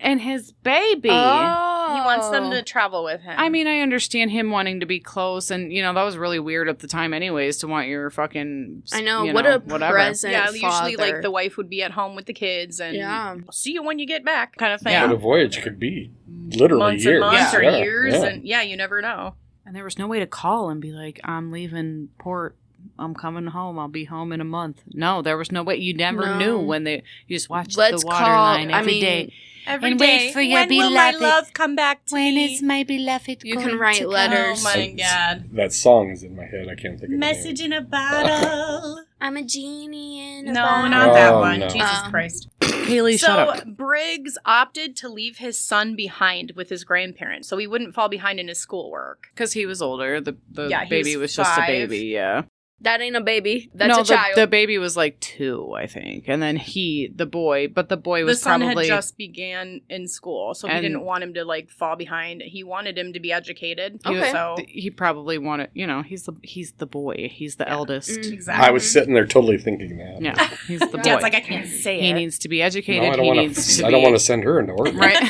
And his baby. Oh. He wants them to travel with him. I mean, I understand him wanting to be close, and, that was really weird at the time anyways, to want your fucking, I know, what a whatever. present. yeah, usually father. like the wife would be at home with the kids and Yeah. I'll see you when you get back kind of thing. Yeah. But a voyage could be literally Months years. and months or Yeah, years, yeah. and you never know. And there was no way to call and be like, I'm leaving port. I'm coming home. I'll be home in a month. No, there was no way. You never No. knew when you just watched Let's the water call- line I every mean, day. Every And day. wait for your when will my beloved- love come back to When me? is my beloved You going can write to letters. Oh my god. That song is in my head. I can't think of Message the in a bottle. I'm a genie in a No, bottle. not that Oh, one. no. Jesus Oh. Christ. Kaylee, shut So up. Briggs opted to leave his son behind with his grandparents, so he wouldn't fall behind in his schoolwork. Because he was older. The Yeah, he baby was was just a 5. baby, yeah. That ain't a baby. That's no, a child. The baby was like 2, I think. And then the boy The was son probably... had just began in school, so he And- didn't want him to fall behind. He wanted him to be educated. Okay. So He probably wanted, he's the boy. He's the eldest. Mm. exactly. I was sitting there totally thinking that. Yeah, he's the boy. Dad's like, I can't say He it. needs to be No, educated. I don't He want needs to. to I don't be- want to send her into work. Right.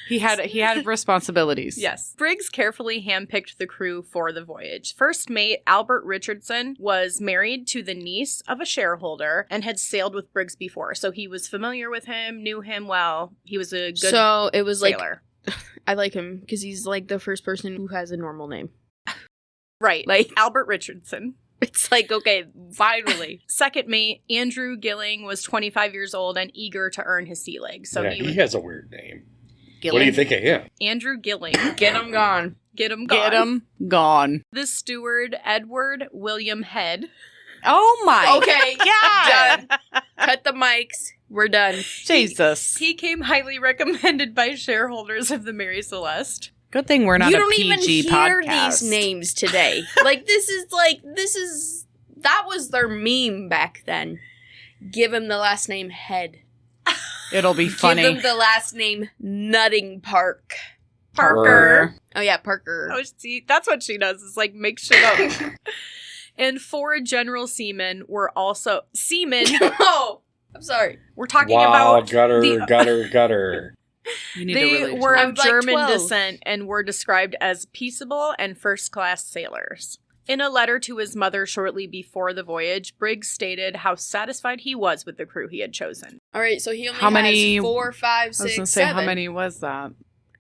He had responsibilities. Yes. Briggs carefully handpicked the crew for the voyage. First mate Albert Richardson was married to the niece of a shareholder and had sailed with Briggs before, so he was familiar with him, knew him well. He was a good So it was sailor. I like him because he's like the first person who has a normal name. Right. Like- Albert Richardson. It's like, okay, finally. Second mate Andrew Gilling was 25 years old and eager to earn his sea legs. So Yeah, he he was has a weird name. Gilling. What do you think of him? Andrew Gilling. Get him gone. Get him gone. Get him gone. The steward Edward William Head. Oh my Okay, God. done. Cut the mics. We're done. Jesus. He came highly recommended by shareholders of the Mary Celeste. Good thing we're not You a don't PG even hear podcast. these names today. That was their meme back then. Give him the last name Head. It'll be Give funny. him the last name Nutting Park. Parker. Oh yeah, Parker. Oh, see, that's what she does, is make shit up. And 4 general seamen were also... Seamen? Oh, I'm sorry. We're talking Wow, about... gutter, the- gutter. You need They to really were I'm of like German 12. descent and were described as peaceable and first-class sailors. In a letter to his mother shortly before the voyage, Briggs stated how satisfied he was with the crew he had chosen. All right, so he only How many- has 4, 5, I was 6, gonna say, 7. how many was that?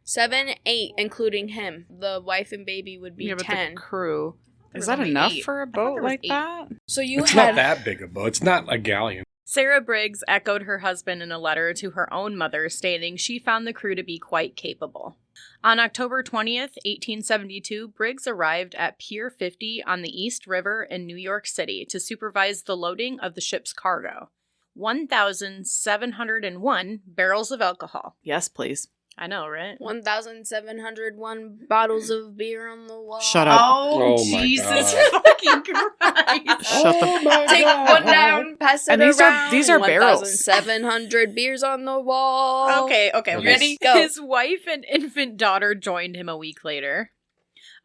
7, 8, including him. The wife and baby would be Yeah, but 10. the crew. There Is was that only enough 8. for a I thought boat there was like 8. that? So you It's had not that big a boat. It's not a galleon. Sarah Briggs echoed her husband in a letter to her own mother, stating she found the crew to be quite capable. On October 20th, 1872, Briggs arrived at Pier 50 on the East River in New York City to supervise the loading of the ship's cargo. 1,701 barrels of alcohol. Yes, please. I know, right? 1,701 bottles of beer on the wall. Shut up. Oh, Oh my Jesus God. fucking Christ. Shut the- my Take God. one down, pass it And around. these are barrels. 1,700 beers on the wall. Okay. Ready? Go. His wife and infant daughter joined him a week later.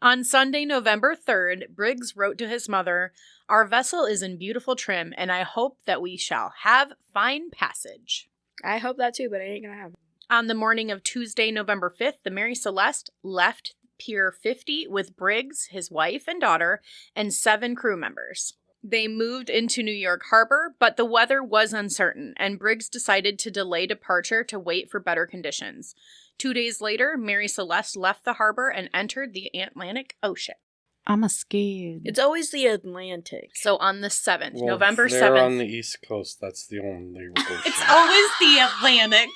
On Sunday, November 3rd, Briggs wrote to his mother, "Our vessel is in beautiful trim, and I hope that we shall have fine passage." I hope that too, but I ain't gonna have it. On the morning of Tuesday, November 5th, the Mary Celeste left Pier 50 with Briggs, his wife and daughter, and 7 crew members. They moved into New York Harbor, but the weather was uncertain, and Briggs decided to delay departure to wait for better conditions. 2 days later, Mary Celeste left the harbor and entered the Atlantic Ocean. I'm scared. It's always the Atlantic. So on the 7th, Well, November they're 7th. on the East Coast. That's the only ocean. It's always the Atlantic.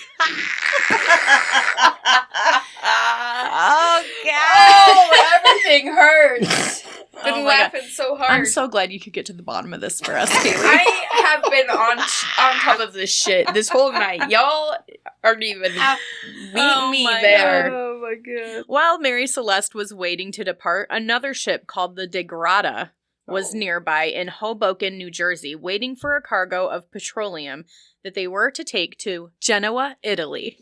Oh, God. Everything hurts. Been Oh my laughing so hard. I'm so glad you could get to the bottom of this for us, Kaylee. I have been on top of this shit this whole night. Y'all aren't even meet me there. Oh my god. While Mary Celeste was waiting to depart, another ship called the Degrada was nearby in Hoboken, New Jersey, waiting for a cargo of petroleum that they were to take to Genoa, Italy.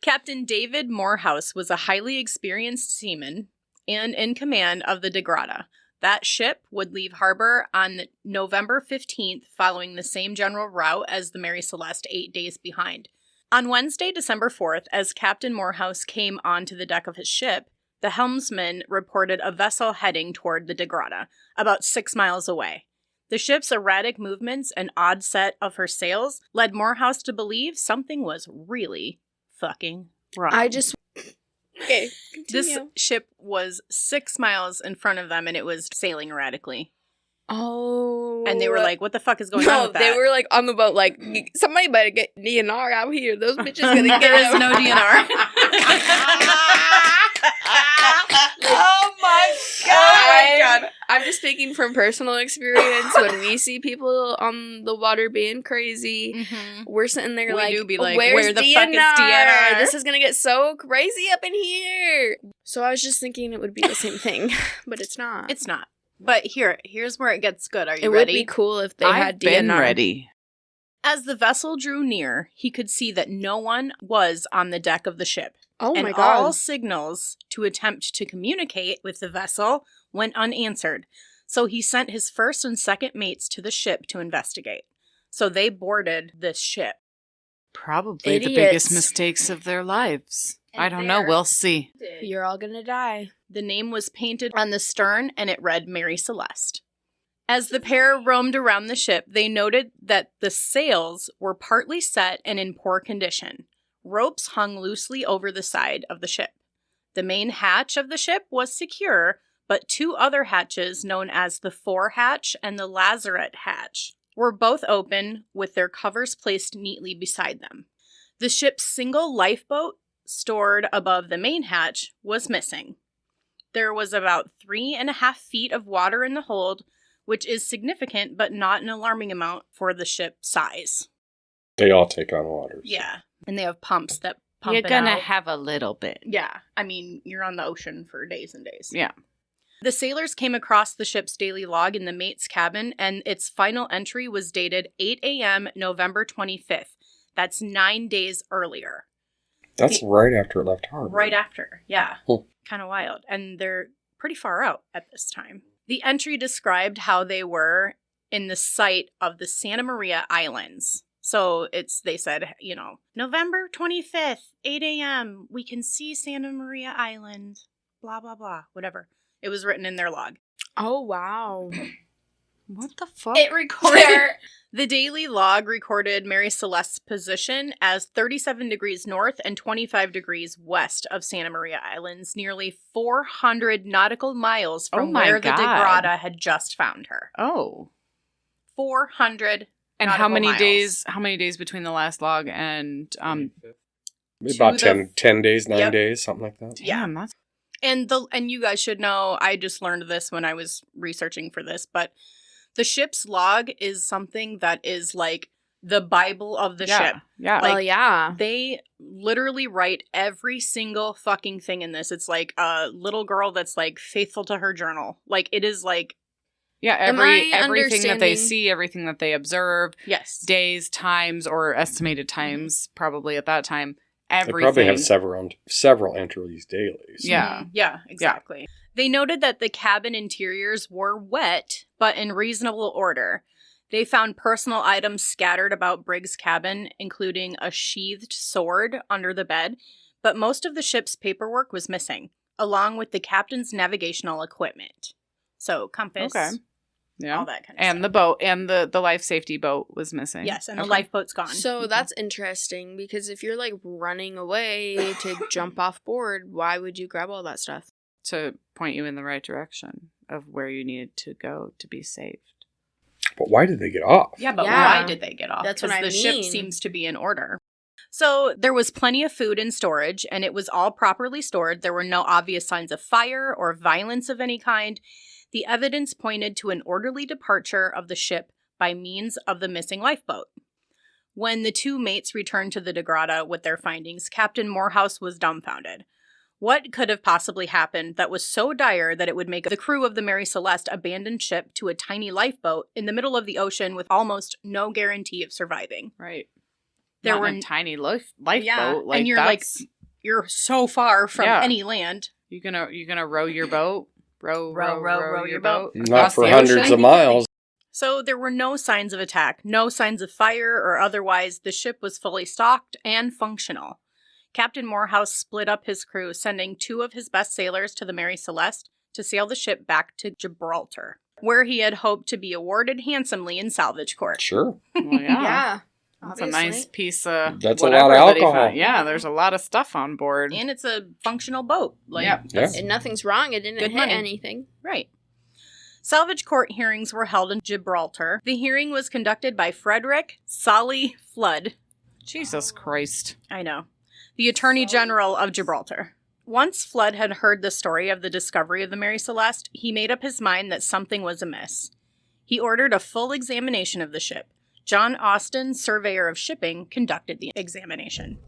Captain David Morehouse was a highly experienced seaman and in command of the Degrada. That ship would leave harbor on November 15th, following the same general route as the Mary Celeste 8 days behind. On Wednesday, December 4th, as Captain Morehouse came onto the deck of his ship, the helmsman reported a vessel heading toward the Degrada, about 6 miles away. The ship's erratic movements and odd set of her sails led Morehouse to believe something was really fucking wrong. Okay, This continue. ship was 6 miles in front of them, and it was sailing erratically. Oh. And they were like, what the fuck is going on No, with that? they were like on the boat, like, somebody better get DNR out here. Those bitches gonna get There is them." no DNR. Oh my God. I'm just speaking from personal experience. When we see people on the water being crazy, Mhm. we're sitting there We like, do be like, where's where the fuck is DNR? DNR? This is gonna get so crazy up in here. So I was just thinking it would be the same thing, but it's not. It's not. But here's where it gets good. Are you it ready? would be cool if they I've had been DNR. ready. As the vessel drew near, he could see that no one was on the deck of the ship. Oh and my god. all signals to attempt to communicate with the vessel went unanswered. So he sent his first and second mates to the ship to investigate. So they boarded this ship. Probably the Idiots. biggest mistakes of their lives. And I don't know. there- We'll see. You're all gonna die. The name was painted on the stern, and it read Mary Celeste. As the pair roamed around the ship, they noted that the sails were partly set and in poor condition. Ropes hung loosely over the side of the ship. The main hatch of the ship was secure, but 2 other hatches, known as the fore hatch and the lazarette hatch, were both open with their covers placed neatly beside them. The ship's single lifeboat, stored above the main hatch, was missing. There was about 3.5 feet of water in the hold, which is significant but not an alarming amount for the ship's size. They all take on water. so- Yeah. And they have pumps that pump You're it gonna out. have a little bit. Yeah. I mean, you're on the ocean for days and days. Yeah. The sailors came across the ship's daily log in the mate's cabin, and its final entry was dated 8 a.m. November 25th. That's 9 days earlier. That's right after it left harbor. Right after. Yeah. Huh. Kind of wild. And they're pretty far out at this time. The entry described how they were in the site of the Santa Maria Islands. So they said, November 25th, 8 a.m., we can see Santa Maria Island, blah, blah, blah, whatever. It was written in their log. Oh wow. What the fuck? It recorded. The daily log recorded Mary Celeste's position as 37 degrees north and 25 degrees west of Santa Maria Islands, nearly 400 nautical miles from Oh my where the God. Degrada had just found her. Oh. 400 And how nautical many miles. days? How many days between the last log and Maybe about to the- 10 days, 9 Yep. days, something like that. Yeah. Damn, that's And you guys should know, I just learned this when I was researching for this, but the ship's log is something that is like the Bible of the ship. Yeah. Like, Well, yeah. They literally write every single fucking thing in this. It's like a little girl that's like faithful to her journal. Like it is like, Yeah, Am everything I that they understanding- see, everything that they observe, yes. days, times, or estimated times, probably at that time. They Everything. probably have several entries daily. So. Yeah. Yeah, exactly. They noted that the cabin interiors were wet, but in reasonable order. They found personal items scattered about Briggs' cabin, including a sheathed sword under the bed, but most of the ship's paperwork was missing, along with the captain's navigational equipment. So, compass, Okay. Yeah. all that kind of And stuff. the boat and the life safety boat was missing. Yes, and the Okay. lifeboat's gone. So that's interesting because if you're like running away to jump off board, why would you grab all that stuff? To point you in the right direction. of where you needed to go to be saved. But why did they get off? Yeah, but Yeah. why did they get off? That's what 'Cause I the ship mean. seems to be in order. So there was plenty of food in storage, and it was all properly stored. There were no obvious signs of fire or violence of any kind. The evidence pointed to an orderly departure of the ship by means of the missing lifeboat. When the two mates returned to the Degrada with their findings, Captain Morehouse was dumbfounded. What could have possibly happened that was so dire that it would make the crew of the Mary Celeste abandon ship to a tiny lifeboat in the middle of the ocean with almost no guarantee of surviving? Right. There Not were in a tiny lifeboat. Yeah, Like, and you're that's, you're so far from Yeah. any land. you gonna row your boat, row your boat. Not across for the hundreds ocean? of miles. So there were no signs of attack, no signs of fire or otherwise. The ship was fully stocked and functional. Captain Morehouse split up his crew, sending 2 of his best sailors to the Mary Celeste to sail the ship back to Gibraltar, where he had hoped to be awarded handsomely in salvage court. Sure. Well, yeah. Yeah. That's a nice piece of That's a whatever lot of that he alcohol. found. Yeah, there's a lot of stuff on board. And it's a functional boat. Like, Yep. Yeah. And nothing's wrong. It didn't Good hit money. anything. Right. Salvage court hearings were held in Gibraltar. The hearing was conducted by Frederick Solly Flood. Jesus Christ. I know. The Attorney General of Gibraltar. Once Flood had heard the story of the discovery of the Mary Celeste, he made up his mind that something was amiss. He ordered a full examination of the ship. John Austin, surveyor of shipping, conducted the examination.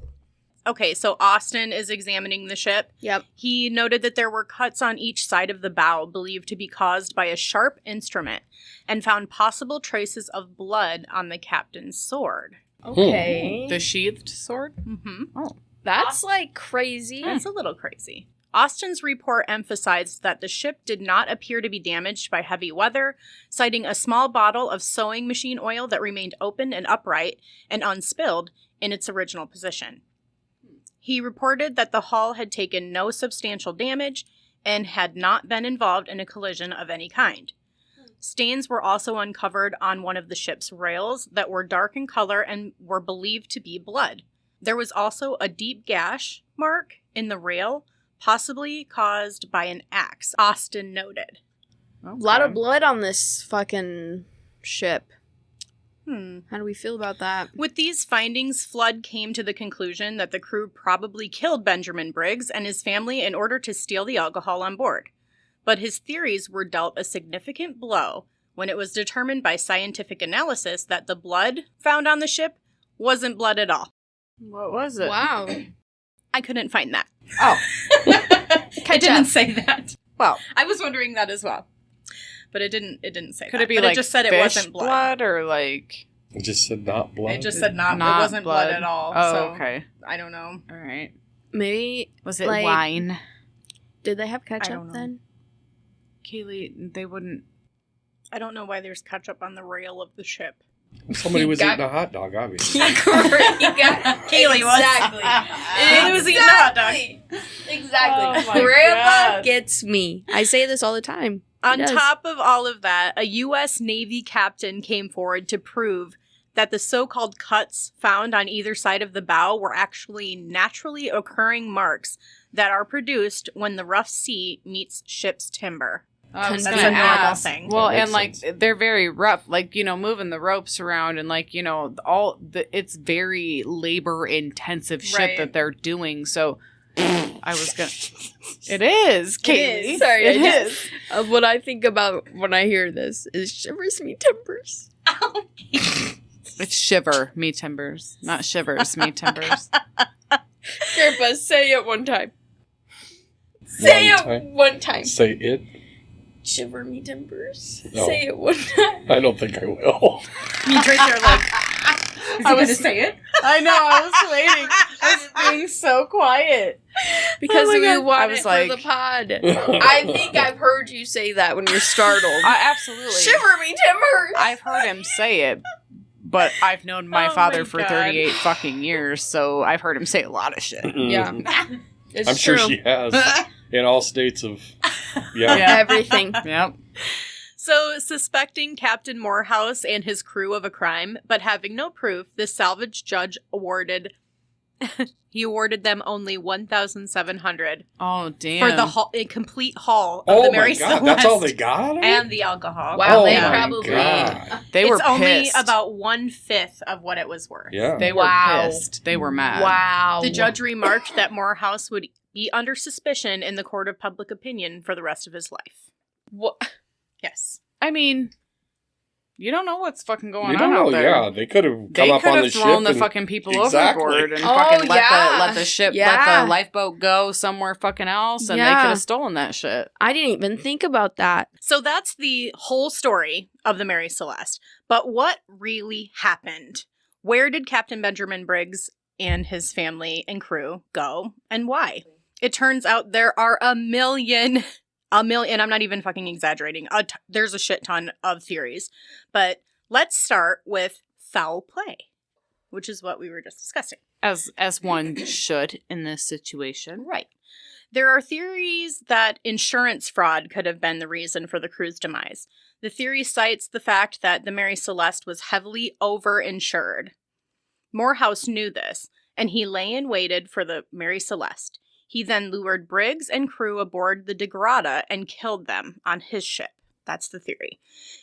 Okay, so Austin is examining the ship. Yep. He noted that there were cuts on each side of the bow believed to be caused by a sharp instrument and found possible traces of blood on the captain's sword. Okay. The sheathed sword? Mm-hmm. Oh. That's like crazy. That's a little crazy. Austin's report emphasized that the ship did not appear to be damaged by heavy weather, citing a small bottle of sewing machine oil that remained open and upright and unspilled in its original position. He reported that the hull had taken no substantial damage and had not been involved in a collision of any kind. Stains were also uncovered on one of the ship's rails that were dark in color and were believed to be blood. There was also a deep gash mark in the rail, possibly caused by an axe, Austin noted. A lot of blood on this fucking ship. How do we feel about that? With these findings, Flood came to the conclusion that the crew probably killed Benjamin Briggs and his family in order to steal the alcohol on board. But his theories were dealt a significant blow when it was determined by scientific analysis that the blood found on the ship wasn't blood at all. What was it? Wow. I couldn't find that. Oh. I didn't say that. Well, I was wondering that as well. But it didn't say could that. it be But like it just said it fish wasn't blood. or like... It just said not blood. It just said not. Not It wasn't blood at all. Oh, so okay. I don't know. All right. Maybe, Was it Like- wine? did they have don't ketchup know. then? Kaylee, they wouldn't... I don't know why there's ketchup on the rail of the ship. Somebody was Got- eating a hot dog, obviously. Kaylee was. Exactly. Kaylee was eating a hot dog. Exactly. Oh my Grandpa God. gets me. I say this all the time. On does. top of all of that, a U.S. Navy captain came forward to prove that the so-called cuts found on either side of the bow were actually naturally occurring marks that are produced when the rough sea meets ship's timber. I was That's gonna a normal ask. thing. Well, That and makes like they're very rough, like moving the ropes around, and like it's very labor intensive shit Right. that they're doing. So I was gonna. It is, Kaylee. is. Sorry, it I is. What I think about when I hear this is shivers me timbers. It's shiver me timbers, not shivers me timbers. Grandpa, say it one time. One time. Say it. Shiver me timbers. No. Say it one time. I don't think I will. Me right there, like, is he I going was- to say it? I know. I was waiting. I was being so quiet. Because Oh my we God. want I it was for like- the pod. I think I've heard you say that when you're startled. Absolutely. Shiver me timbers. I've heard him say it, but I've known my Oh father my for God. 38 fucking years, so I've heard him say a lot of shit. Yeah. It's I'm sure true. she has. In all states of... Yeah. Yeah. Everything. Yep. So, suspecting Captain Morehouse and his crew of a crime, but having no proof, the salvage judge awarded He awarded them only $1,700 Oh, damn. for the complete haul of the Mary Celeste. That's all they got on it? And the alcohol. Wow, oh they my probably- God. They were It's only pissed. about 1/5 of what it was worth. Yeah. They were Wow. pissed. They were mad. Wow. The judge remarked that Morehouse would be under suspicion in the court of public opinion for the rest of his life. What? Yes. I mean, you don't know what's fucking going You on don't know, out there. yeah. They could have They come up could on the have ship. thrown the and- fucking people Exactly. overboard and Oh, fucking yeah. let the ship, let Yeah. the lifeboat go somewhere fucking else, and they Yeah. could have stolen that shit. I didn't even think about that. So that's the whole story of the Mary Celeste. But what really happened? Where did Captain Benjamin Briggs and his family and crew go, and why? It turns out there are a million, I'm not even fucking exaggerating, there's a shit ton of theories. But let's start with foul play, which is what we were just discussing. As one should in this situation. Right. There are theories that insurance fraud could have been the reason for the crew's demise. The theory cites the fact that the Mary Celeste was heavily overinsured. Morehouse knew this, and he lay in waited for the Mary Celeste. He then lured Briggs and crew aboard the Degrada and killed them on his ship. That's the theory,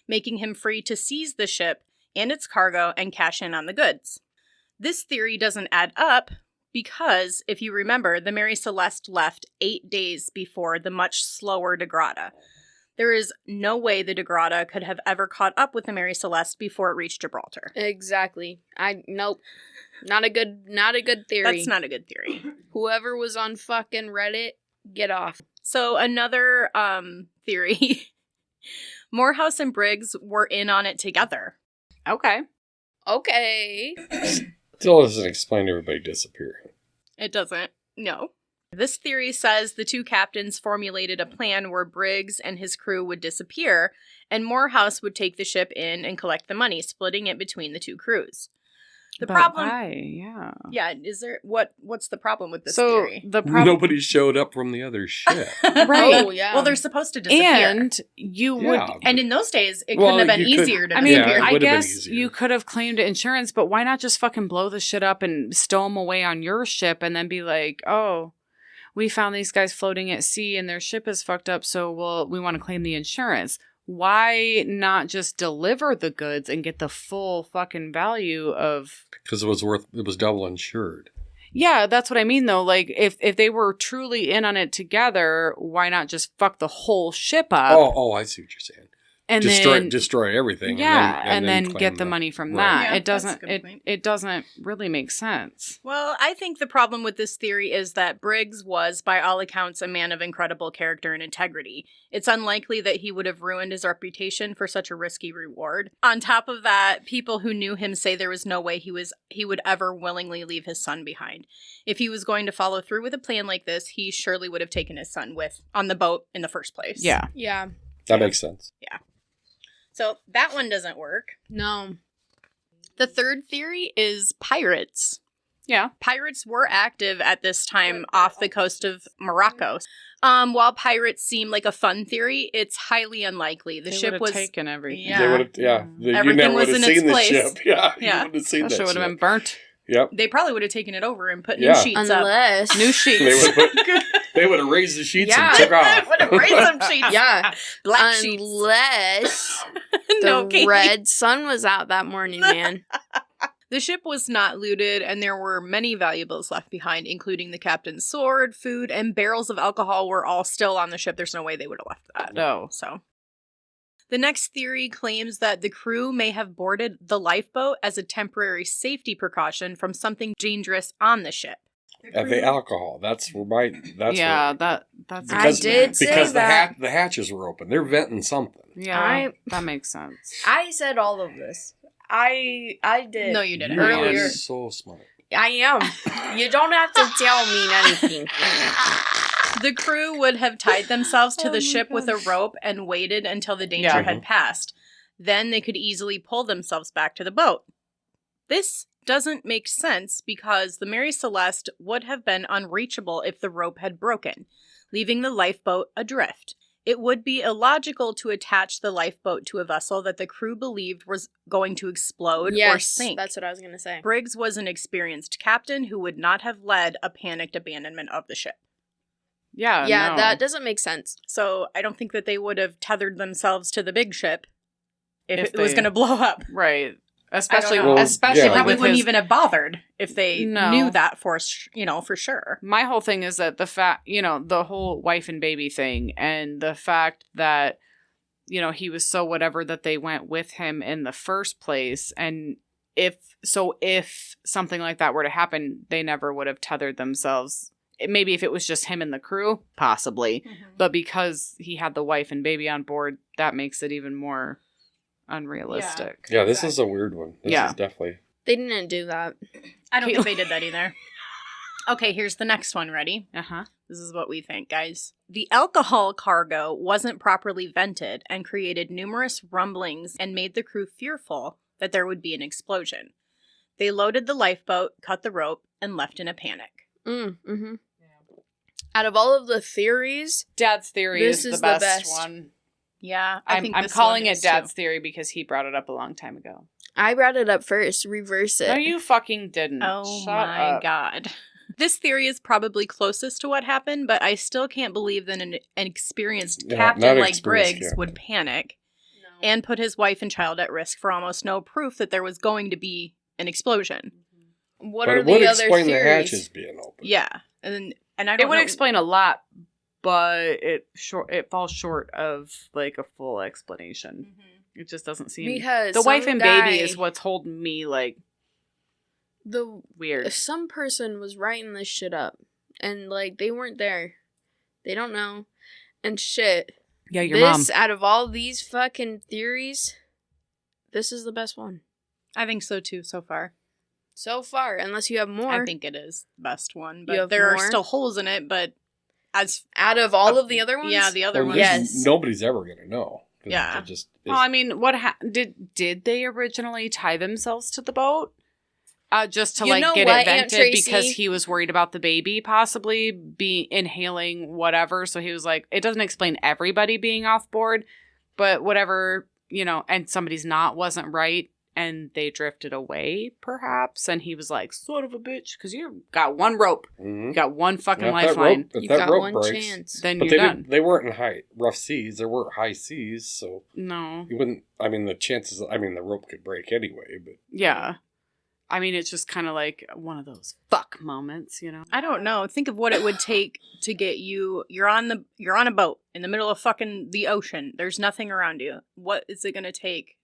making him free to seize the ship and its cargo and cash in on the goods. This theory doesn't add up because, if you remember, the Mary Celeste left 8 days before the much slower Degrada. There is no way the Degrada could have ever caught up with the Mary Celeste before it reached Gibraltar. Exactly. Nope. Not a good theory. That's not a good theory. Whoever was on fucking Reddit, get off. So another theory, Morehouse and Briggs were in on it together. Okay. Okay. Still doesn't explain everybody disappearing. It doesn't. No. This theory says the two captains formulated a plan where Briggs and his crew would disappear, and Morehouse would take the ship in and collect the money, splitting it between the two crews. The But problem... why? Yeah. Yeah, is there... What's the problem with this So theory? the problem. Nobody showed up from the other ship. Right. Oh, yeah. Well, they're supposed to disappear. And you would. Yeah. And in those days, it Well, couldn't have been you could- easier to I mean, Yeah, disappear. it I would've been guess easier. you could have claimed insurance, but why not just fucking blow the shit up and stow them away on your ship and then be like, oh, we found these guys floating at sea and their ship is fucked up, so we want to claim the insurance. Why not just deliver the goods and get the full fucking value of... Because it was double insured. Yeah, that's what I mean, though. Like, if they were truly in on it together, why not just fuck the whole ship up? Oh, I see what you're saying. and Destroy everything. Yeah, and then claim get the money from right. that. Yeah, It that's a doesn't. good point. It doesn't really make sense. Well, I think the problem with this theory is that Briggs was, by all accounts, a man of incredible character and integrity. It's unlikely that he would have ruined his reputation for such a risky reward. On top of that, people who knew him say there was no way he would ever willingly leave his son behind. If he was going to follow through with a plan like this, he surely would have taken his son on the boat in the first place. Yeah. Yeah. That makes sense. So that one doesn't work. No. The third theory is pirates. Yeah. Pirates were active at this time off the coast of Morocco. While pirates seem like a fun theory, it's highly unlikely. The They ship would've was taken everything. Yeah. They would have, you Everything never was would have in its seen the place. ship. Yeah, Yeah. you would have seen That that shit would have ship. been burnt. Yep. They probably would have taken it over and put Yeah. new sheets up. Unless. New sheets. They would have raised the sheets Yeah. and took off. would have raised some sheets. Yeah. Black sheets. Unless No, the Katie. red sun was out that morning, man. The ship was not looted, and there were many valuables left behind, including the captain's sword, food, and barrels of alcohol were all still on the ship. There's no way they would have left that. No. So, the next theory claims that the crew may have boarded the lifeboat as a temporary safety precaution from something dangerous on the ship. The alcohol. That's right. That's Yeah. right. That's. I did say because that. the hatches were open. They're venting something. Yeah. That makes sense. I said all of this. I did. No, you didn't. You Earlier. are so smart. I am. You don't have to tell me anything. The crew would have tied themselves to the ship with a rope and waited until the danger Yeah. had passed. Then they could easily pull themselves back to the boat. This doesn't make sense because the Mary Celeste would have been unreachable if the rope had broken, leaving the lifeboat adrift. It would be illogical to attach the lifeboat to a vessel that the crew believed was going to explode or sink. That's what I was going to say. Briggs was an experienced captain who would not have led a panicked abandonment of the ship. Yeah, no. That doesn't make sense. So I don't think that they would have tethered themselves to the big ship if it was going to blow up. Right. Especially, I don't know. especially They probably with wouldn't his, even have bothered if they knew that for sure. My whole thing is that the fact, the whole wife and baby thing, and the fact that, he was so whatever that they went with him in the first place. And if something like that were to happen, they never would have tethered themselves. Maybe if it was just him and the crew, possibly. Mm-hmm. But because he had the wife and baby on board, that makes it even more unrealistic. Yeah, this is a weird one. This is definitely... They didn't do that. I don't think they did that either. Okay, here's the next one. Ready? Uh-huh. This is what we think, guys. The alcohol cargo wasn't properly vented and created numerous rumblings and made the crew fearful that there would be an explosion. They loaded the lifeboat, cut the rope, and left in a panic. Mm-hmm. Yeah. Out of all of the theories, Dad's theory is the best one. Yeah, I'm calling it Dad's theory because he brought it up a long time ago. I brought it up first. Reverse it. No, you fucking didn't. Oh Shut my up. God. This theory is probably closest to what happened, but I still can't believe that an experienced captain like Briggs would panic and put his wife and child at risk for almost no proof that there was going to be an explosion. What are the other theories? It would explain the hatches being open. Yeah, and I don't. It would explain a lot, but it falls short of like a full explanation. Mm-hmm. It just doesn't seem because the wife and baby is what's holding me like weird. Some person was writing this shit up, and like they weren't there. They don't know, and shit. Yeah, your mom. Out of all these fucking theories, this is the best one. I think so too. So far. So far, unless you have more. I think it is the best one, but there are still holes in it, but as out of all of the other ones? Yeah, the other ones. Yes. Nobody's ever going to know. Yeah. Well, I mean, did they originally tie themselves to the boat? Just to get it vented because he was worried about the baby possibly inhaling whatever. So he was like, it doesn't explain everybody being off board, but whatever, and somebody's wasn't right. And they drifted away, perhaps. And he was like, son of a bitch, because you got one rope. Mm-hmm. You got one fucking lifeline. You got one chance. Then you're done. They weren't in rough seas. There weren't high seas, so... No. You wouldn't... I mean, the rope could break anyway, but... Yeah. I mean, it's just kind of like one of those fuck moments, I don't know. Think of what it would take to get you... You're on a boat in the middle of fucking the ocean. There's nothing around you. What is it going to take...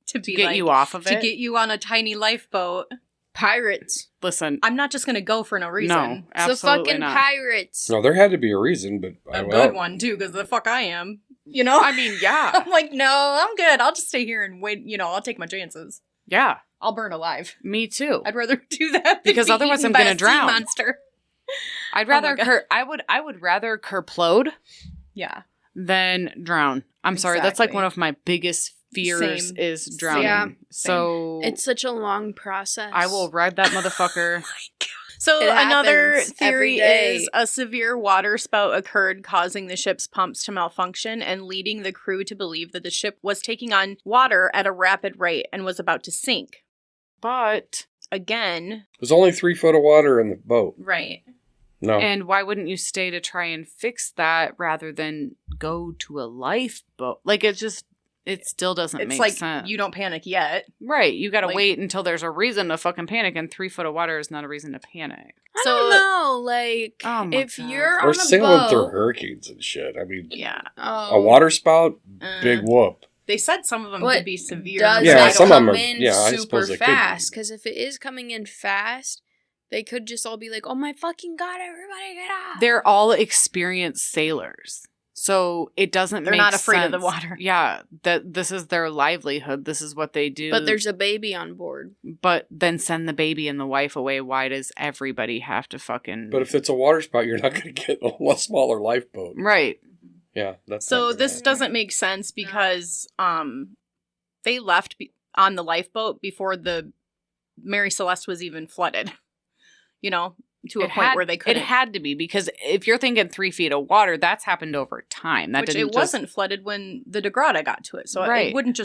To get you off of it? To get you on a tiny lifeboat. Pirates. Listen. I'm not just going to go for no reason. No, absolutely fucking not. Pirates. No, there had to be a reason, but... A good one, too, because the fuck I am. I mean, yeah. I'm like, no, I'm good. I'll just stay here and wait. I'll take my chances. Yeah. I'll burn alive. Me too. I'd rather do that because otherwise I'm going to drown. Monster. I'd rather I would rather kerplode. Yeah. Than drown. I'm sorry. That's like one of my biggest fears is drowning. Yeah. So it's such a long process. I will ride that motherfucker. Oh my God. So another theory is a severe water spout occurred, causing the ship's pumps to malfunction and leading the crew to believe that the ship was taking on water at a rapid rate and was about to sink. But again, there's only 3 foot of water in the boat. Right. No. And why wouldn't you stay to try and fix that rather than go to a lifeboat? Like it still doesn't make sense. It's like you don't panic yet. Right. You got to wait until there's a reason to fucking panic, and 3 foot of water is not a reason to panic. I don't know. Like, if you're on a boat... We're sailing through hurricanes and shit. I mean, yeah. A water spout, big whoop. They said some of them could be severe. Does it come in super fast? Because if it is coming in fast... They could just all be like, oh my fucking God, everybody get off. They're all experienced sailors. So it doesn't make sense. They're not afraid of the water. Yeah. This is their livelihood. This is what they do. But there's a baby on board. But then send the baby and the wife away. Why does everybody have to fucking... But if it's a water spout, you're not going to get a smaller lifeboat. Right. Yeah. That's so this doesn't make sense because they left on the lifeboat before the Mary Celeste was even flooded. to a point where they couldn't. It had to be, because if you're thinking 3 feet of water, that's happened over time. That Which didn't it wasn't flooded when the Degrada got to it, so it wouldn't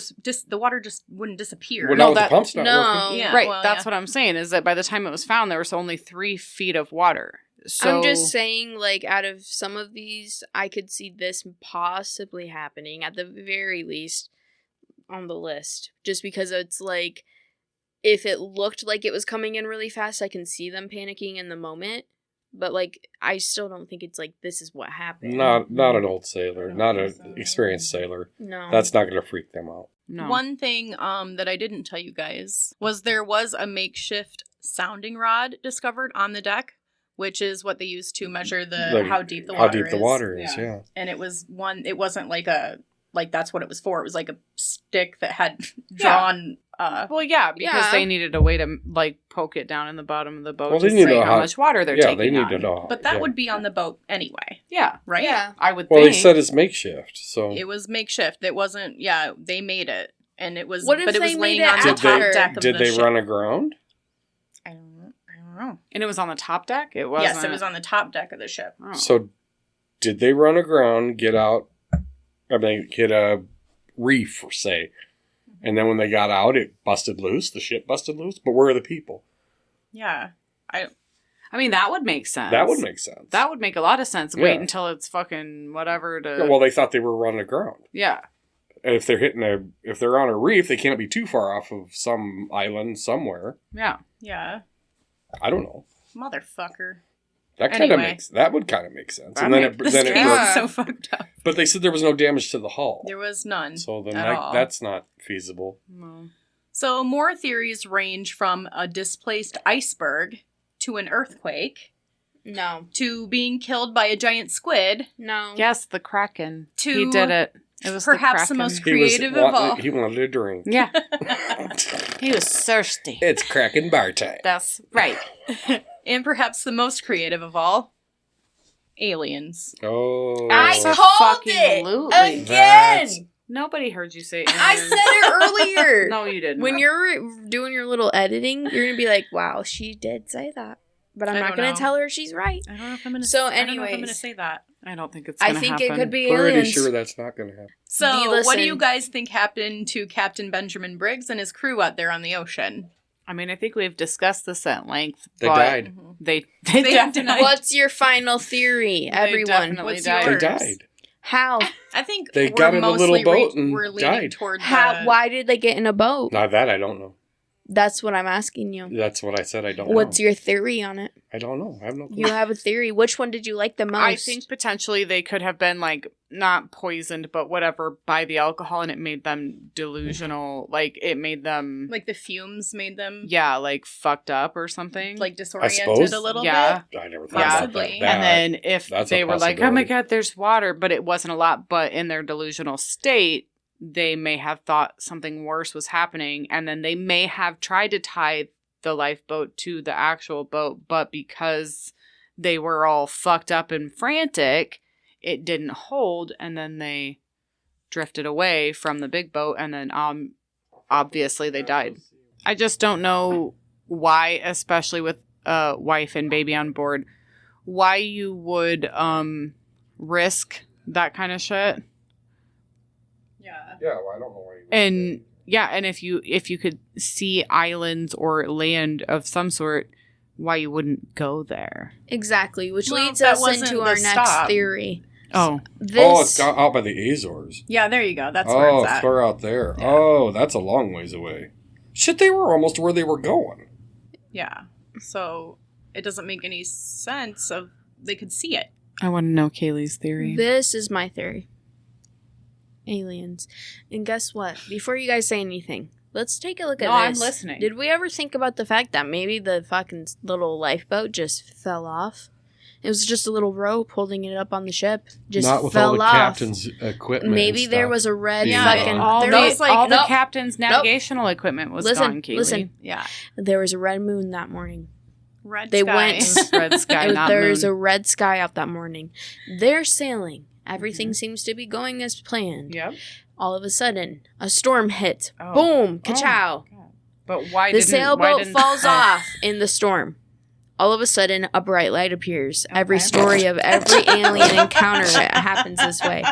the water just wouldn't disappear. Well, the pump's not working. Yeah, right. well, That's what I'm saying, is that by the time it was found, there was only 3 feet of water. So I'm just saying, like, out of some of these, I could see this possibly happening at the very least on the list, just because it's like, if it looked like it was coming in really fast, I can see them panicking in the moment. But, like, I still don't think it's like, this is what happened. Not an old sailor, not an experienced sailor. No. That's not going to freak them out. no. One thing that I didn't tell you guys was there was a makeshift sounding rod discovered on the deck, which is what they use to measure how deep the water is. Yeah. And it wasn't like that's what it was for. It was like a stick that had drawn. Well, yeah, because they needed a way to, like, poke it down in the bottom of the boat to they need see to know how much water they're taking they need on. to know. But that would be on the boat anyway. Yeah. Right? Yeah. I would Well, think. they said it's makeshift, so... It was makeshift. It wasn't, they made it. And it was, What if but it was they laying made it on the top after? deck of the Did they ship. run aground? I don't know. And it was on the top deck? It wasn't... Yes, it was on the top deck of the ship. Oh. So, did they run aground, hit a reef, say, and then when they got out, it busted loose, the ship busted loose? But where are the people? Yeah. I mean, that would make sense. That would make sense. That would make a lot of sense. Yeah. Wait until it's fucking whatever to... Yeah, well, they thought they were running aground. Yeah. And if they're on a reef, they can't be too far off of some island somewhere. Yeah. Yeah. I don't know. Motherfucker. That would kind of make sense. And then it This broke. case is so fucked up. But they said there was no damage to the hull. There was none. So then at all. that's not feasible. No. So more theories range from a displaced iceberg to an earthquake No. to being killed by a giant squid No. Yes, the Kraken. To he did it. It was perhaps the Kraken. most creative of all. He wanted a drink. Yeah. He was thirsty. It's Kraken bar time. That's right. And perhaps the most creative of all, aliens. Oh. I So called fucking it absolutely. again. That's- Nobody heard you say I aliens. said it earlier. No, you didn't. When you're doing your little editing, you're gonna be like, "Wow, she did say that," but I'm I not don't gonna know. tell her she's right. I don't know if I'm gonna. So I don't know if I'm anyways. gonna say that. I don't think it's I gonna think happen. it could be Pretty aliens. sure that's not going to happen. So, Listen. what do you guys think happened to Captain Benjamin Briggs and his crew out there on the ocean? I mean, I think we've discussed this at length. They but died. They They definitely died. What's your final theory, everyone? definitely What's died. They yours? died. How? I think They we're got in a little mostly boat and we're leaning died. toward How? Why did they get in a boat? Now that I don't know. That's what I'm asking you. That's what I said. I don't know. What's your theory on it? I don't know. I have no clue. You have a theory. Which one did you like the most? I think potentially they could have been, like, not poisoned, but whatever, by the alcohol, and it made them delusional. Like, it made them, like the fumes made them yeah, like, fucked up or something. like suppose. disoriented a little Yeah. bit. I never thought Possibly. about that. and then if that's they a were like, oh my possibility. God, there's water, but it wasn't a lot, but in their delusional state, they may have thought something worse was happening, and then they may have tried to tie the lifeboat to the actual boat, but because they were all fucked up and frantic, it didn't hold, and then they drifted away from the big boat, and then obviously they died. I just don't know why, especially with a wife and baby on board, why you would risk that kind of shit. Yeah. Yeah, well, I don't know why. And yeah, and if you could see islands or land of some sort, why you wouldn't go there? exactly, which Well, leads that us wasn't into the our next stop. theory. Oh, It's out by the Azores. Yeah, there you go. That's where Oh, it's at. clear out there. Yeah. Oh, that's a long ways away. Shit, they were almost where they were going. Yeah. So it doesn't make any sense of they could see it. I want to know Kaylee's theory. This is my theory. Aliens. And guess what? Before you guys say anything, let's take a look at No, I'm this. listening. Did we ever think about the fact that maybe the fucking little lifeboat just fell off? It was just a little rope holding it up on the ship. Just Not with fell all the off. captain's equipment. Maybe and there stuff. was a red Yeah, fucking. all there the, was like all the nope. captain's navigational equipment was gone, Kaylee. Listen. Yeah. There was a red moon that morning. Red They sky. went- Red sky, not There's moon. a red sky out that morning. They're sailing. Everything seems to be going as planned. Yep. All of a sudden, a storm hit. Oh. Boom! Oh. Ka-chow! But why The didn't... sailboat falls off in the storm. All of a sudden, a bright light appears. Every story of every alien encounter happens this way.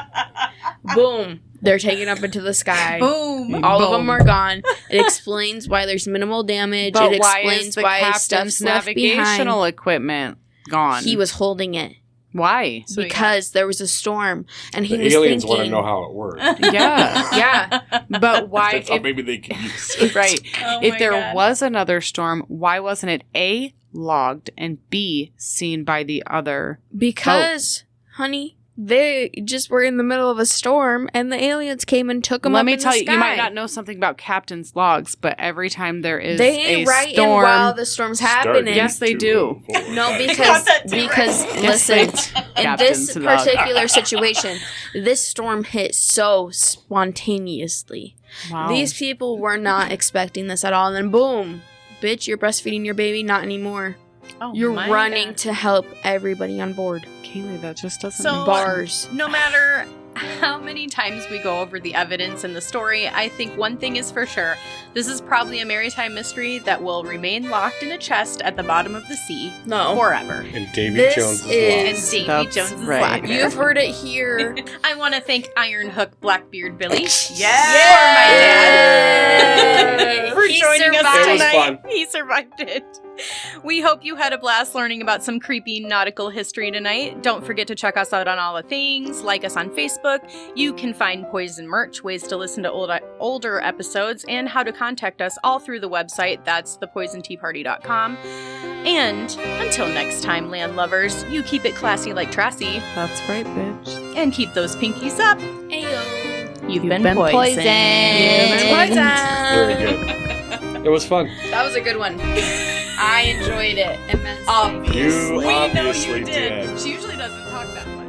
Boom. They're taken up into the sky. Boom. All of them are gone. It explains why there's minimal damage. But it why explains is the why captain's stuff's left navigational behind. equipment gone? He was holding it Why? because there was a storm, and he The was aliens thinking, want to know how it works. Yeah. Yeah. But why? They thought maybe they could use it. Right. Oh If my there God. was another storm, why wasn't it A, logged, and B, seen by the other? because, honey, they just were in the middle of a storm, and the aliens came and took them Let up me in tell the you, sky. you might not know something about captain's logs, but every time there is They ain't a writing storm, while the storm's happening. Yes, they do. No, got because that too, Yes, listen, they- in Captain's this log. particular situation, this storm hit so spontaneously. Wow. These people were not expecting this at all, and then boom, bitch, you're breastfeeding your baby, not anymore. Oh You're my running God. to help everybody on board. Kaylee, that just doesn't So- make Bars. No matter how many times we go over the evidence in the story, I think one thing is for sure. This is probably a maritime mystery that will remain locked in a chest at the bottom of the sea No. forever. And Davy This Jones And is- Davy That's Jones is right. locked. You've heard it here. I want to thank Iron Hook Blackbeard Billy. Yay! For He joining us survived. It was tonight. fun. He survived it. We hope you had a blast learning about some creepy nautical history tonight. Don't forget to check us out on all the things. Like us on Facebook. You can find Poison merch, ways to listen to older episodes, and how to contact us all through the website. That's thepoisonteaparty.com. And until next time, land lovers, you keep it classy like Tracy, That's right, bitch. and keep those pinkies up. Ayo. You've You've been been poisoned. poisoned. Very good. It was fun. That was a good one. I enjoyed it immensely. You We know obviously you did. She usually doesn't talk that much.